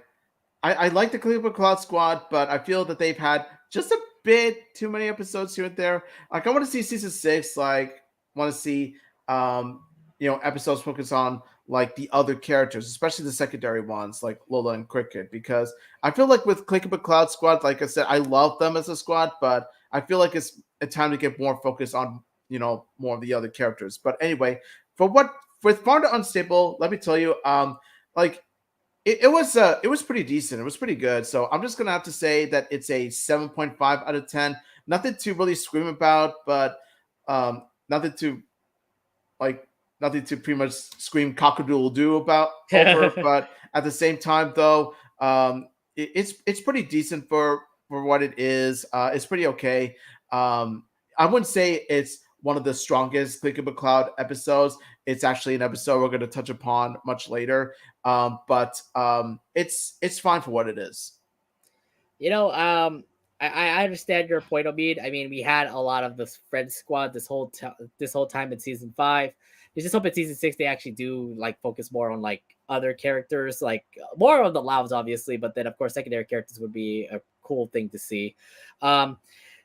I like the Cleveland Cloud Squad, but I feel that they've had just a bit too many episodes here and there. Like I want to see season 6. Like want to see episodes focus on like the other characters, especially the secondary ones like Lola and Cricket, because I feel like with Click of a Cloud Squad, like I said, I love them as a squad, but I feel like it's a time to get more focused on more of the other characters. But anyway, for what with Farm to Unstable, let me tell you, like it was pretty decent. It was pretty good. So I'm just gonna have to say that it's a 7.5 out of 10. Nothing to really scream about, but nothing to like nothing to pretty much scream cockadoodle do about over. But at the same time, though, it's pretty decent for what it is. It's pretty okay. I wouldn't say it's one of the strongest Click of a Cloud episodes. It's actually an episode we're going to touch upon much later. But it's fine for what it is. You know, I understand your point, Omid. I mean, we had a lot of this friend squad this whole time in season 5. I just hope in season 6 they actually do like focus more on like other characters, like more on the Lavs, obviously, but then of course secondary characters would be a cool thing to see. Um,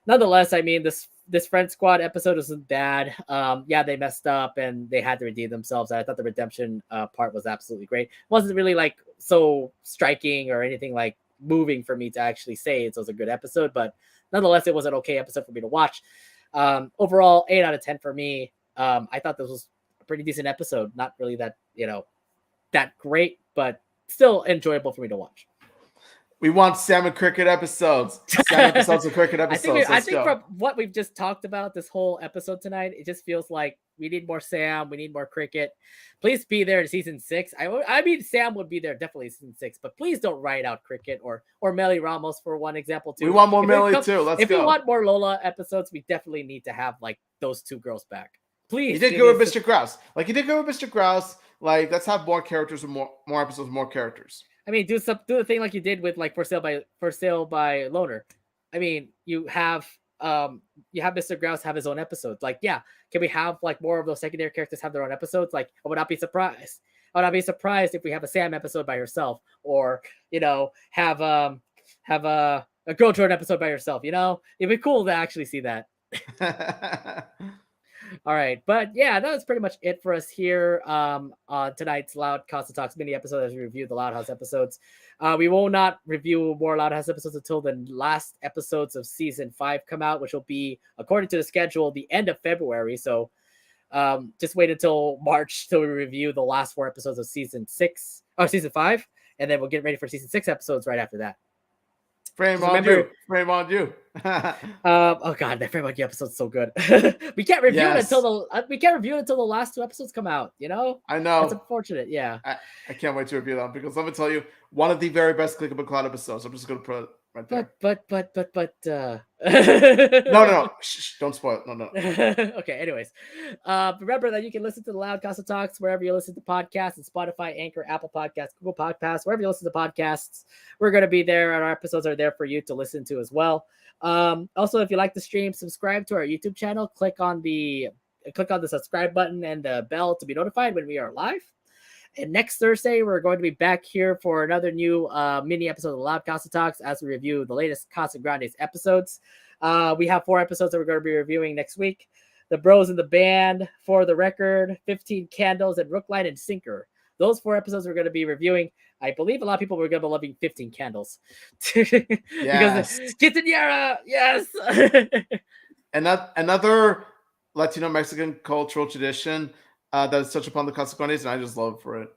Nonetheless, I mean this friend squad episode wasn't bad. Yeah, they messed up and they had to redeem themselves. I thought the redemption part was absolutely great. It wasn't really like so striking or anything like moving for me to actually say it was a good episode, but nonetheless, it was an okay episode for me to watch. Overall, 8 out of 10 for me. I thought this was a pretty decent episode. Not really that that great, but still enjoyable for me to watch. We want Sam and Cricket episodes. Sam episodes of Cricket episodes. I think from what we've just talked about this whole episode tonight, it just feels like we need more Sam. We need more Cricket. Please be there in season 6. I mean, Sam would be there definitely in season 6, but please don't write out Cricket or Melly Ramos for one example too. We want more Melly too. Let's go. If we want more Lola episodes, we definitely need to have like those two girls back. Please. You did go with Mr. Grouse. Like you did go with Mr. Grouse. Like let's have more characters and more episodes, more characters. I mean, do the thing like you did with like for sale by Loner. I mean, you have Mr. Grouse have his own episodes. Like, yeah, can we have like more of those secondary characters have their own episodes? Like, I would not be surprised. I would not be surprised if we have a Sam episode by herself, or have a Girl Jordan episode by herself. It'd be cool to actually see that. All right, but yeah, that was pretty much it for us here on tonight's Loud Casa Talks mini episode as we review the Loud House episodes. We will not review more Loud House episodes until the last episodes of season 5 come out, which will be, according to the schedule, the end of February. So just wait until March till we review the last 4 episodes of season 5, and then we'll get ready for season 6 episodes right after that. Frame on you. Oh god, that Frame on you episode's so good. we can't review it until the last 2 episodes come out. I know. That's unfortunate. Yeah. I can't wait to review them because let me tell you, one of the very best Click of a Cloud episodes. I'm just gonna put it right there. But. No. Shh, don't spoil it. No. Okay. Anyways, remember that you can listen to the Loud Casa Talks wherever you listen to podcasts, and Spotify, Anchor, Apple Podcasts, Google Podcasts, wherever you listen to podcasts. We're going to be there, and our episodes are there for you to listen to as well. Also, if you like the stream, subscribe to our YouTube channel. Click on the subscribe button and the bell to be notified when we are live. And next Thursday, we're going to be back here for another new mini episode of Loud Casa Talks as we review the latest Casa Grandes episodes. We have 4 episodes that we're going to be reviewing next week. The Bros in the Band, For the Record, 15 Candles, and Rookline and Sinker. Those 4 episodes we're going to be reviewing. I believe a lot of people were going to be loving 15 Candles. Yes. Because Quinceañera, yes. Another Latino Mexican cultural tradition that is touched upon the Casa Grandes, and I just love it for it.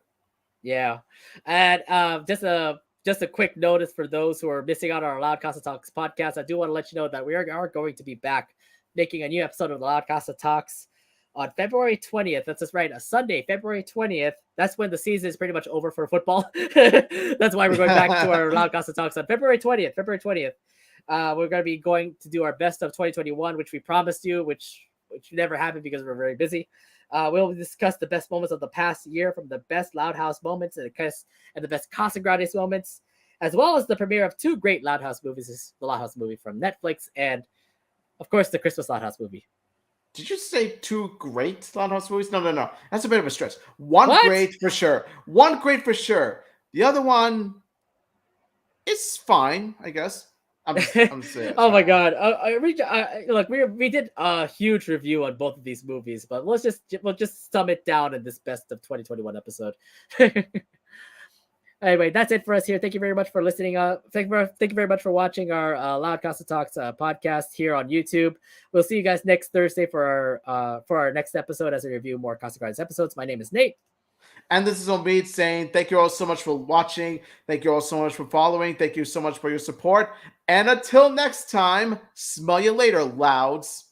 Yeah. And just a quick notice for those who are missing out on our Loud Casa Talks podcast. I do want to let you know that we are going to be back making a new episode of the Loud Casa Talks on February 20th. That's just right, a Sunday, February 20th. That's when the season is pretty much over for football. That's why we're going back to our Loud Casa Talks on February 20th. We're going to be going to do our best of 2021, which we promised you, which never happened because we're very busy. We'll discuss the best moments of the past year, from the best Loud House moments and the best Casa Grandes moments, as well as the premiere of 2 great Loud House movies, the Loud House movie from Netflix, and of course the Christmas Loud House movie. Did you say 2 great Loud House movies? No. That's a bit of a stretch. One great for sure. The other one is fine, I guess. I'm just saying. Oh my Sorry. god! Look, we did a huge review on both of these movies, but we'll just sum it down in this best of 2021 episode. Anyway, that's it for us here. Thank you very much for listening. Thank you very much for watching our Loud Casa Talks podcast here on YouTube. We'll see you guys next Thursday for our next episode as we review more Casa Gardens episodes. My name is Nate. And this is Omid saying thank you all so much for watching. Thank you all so much for following. Thank you so much for your support. And until next time, smell you later, Louds.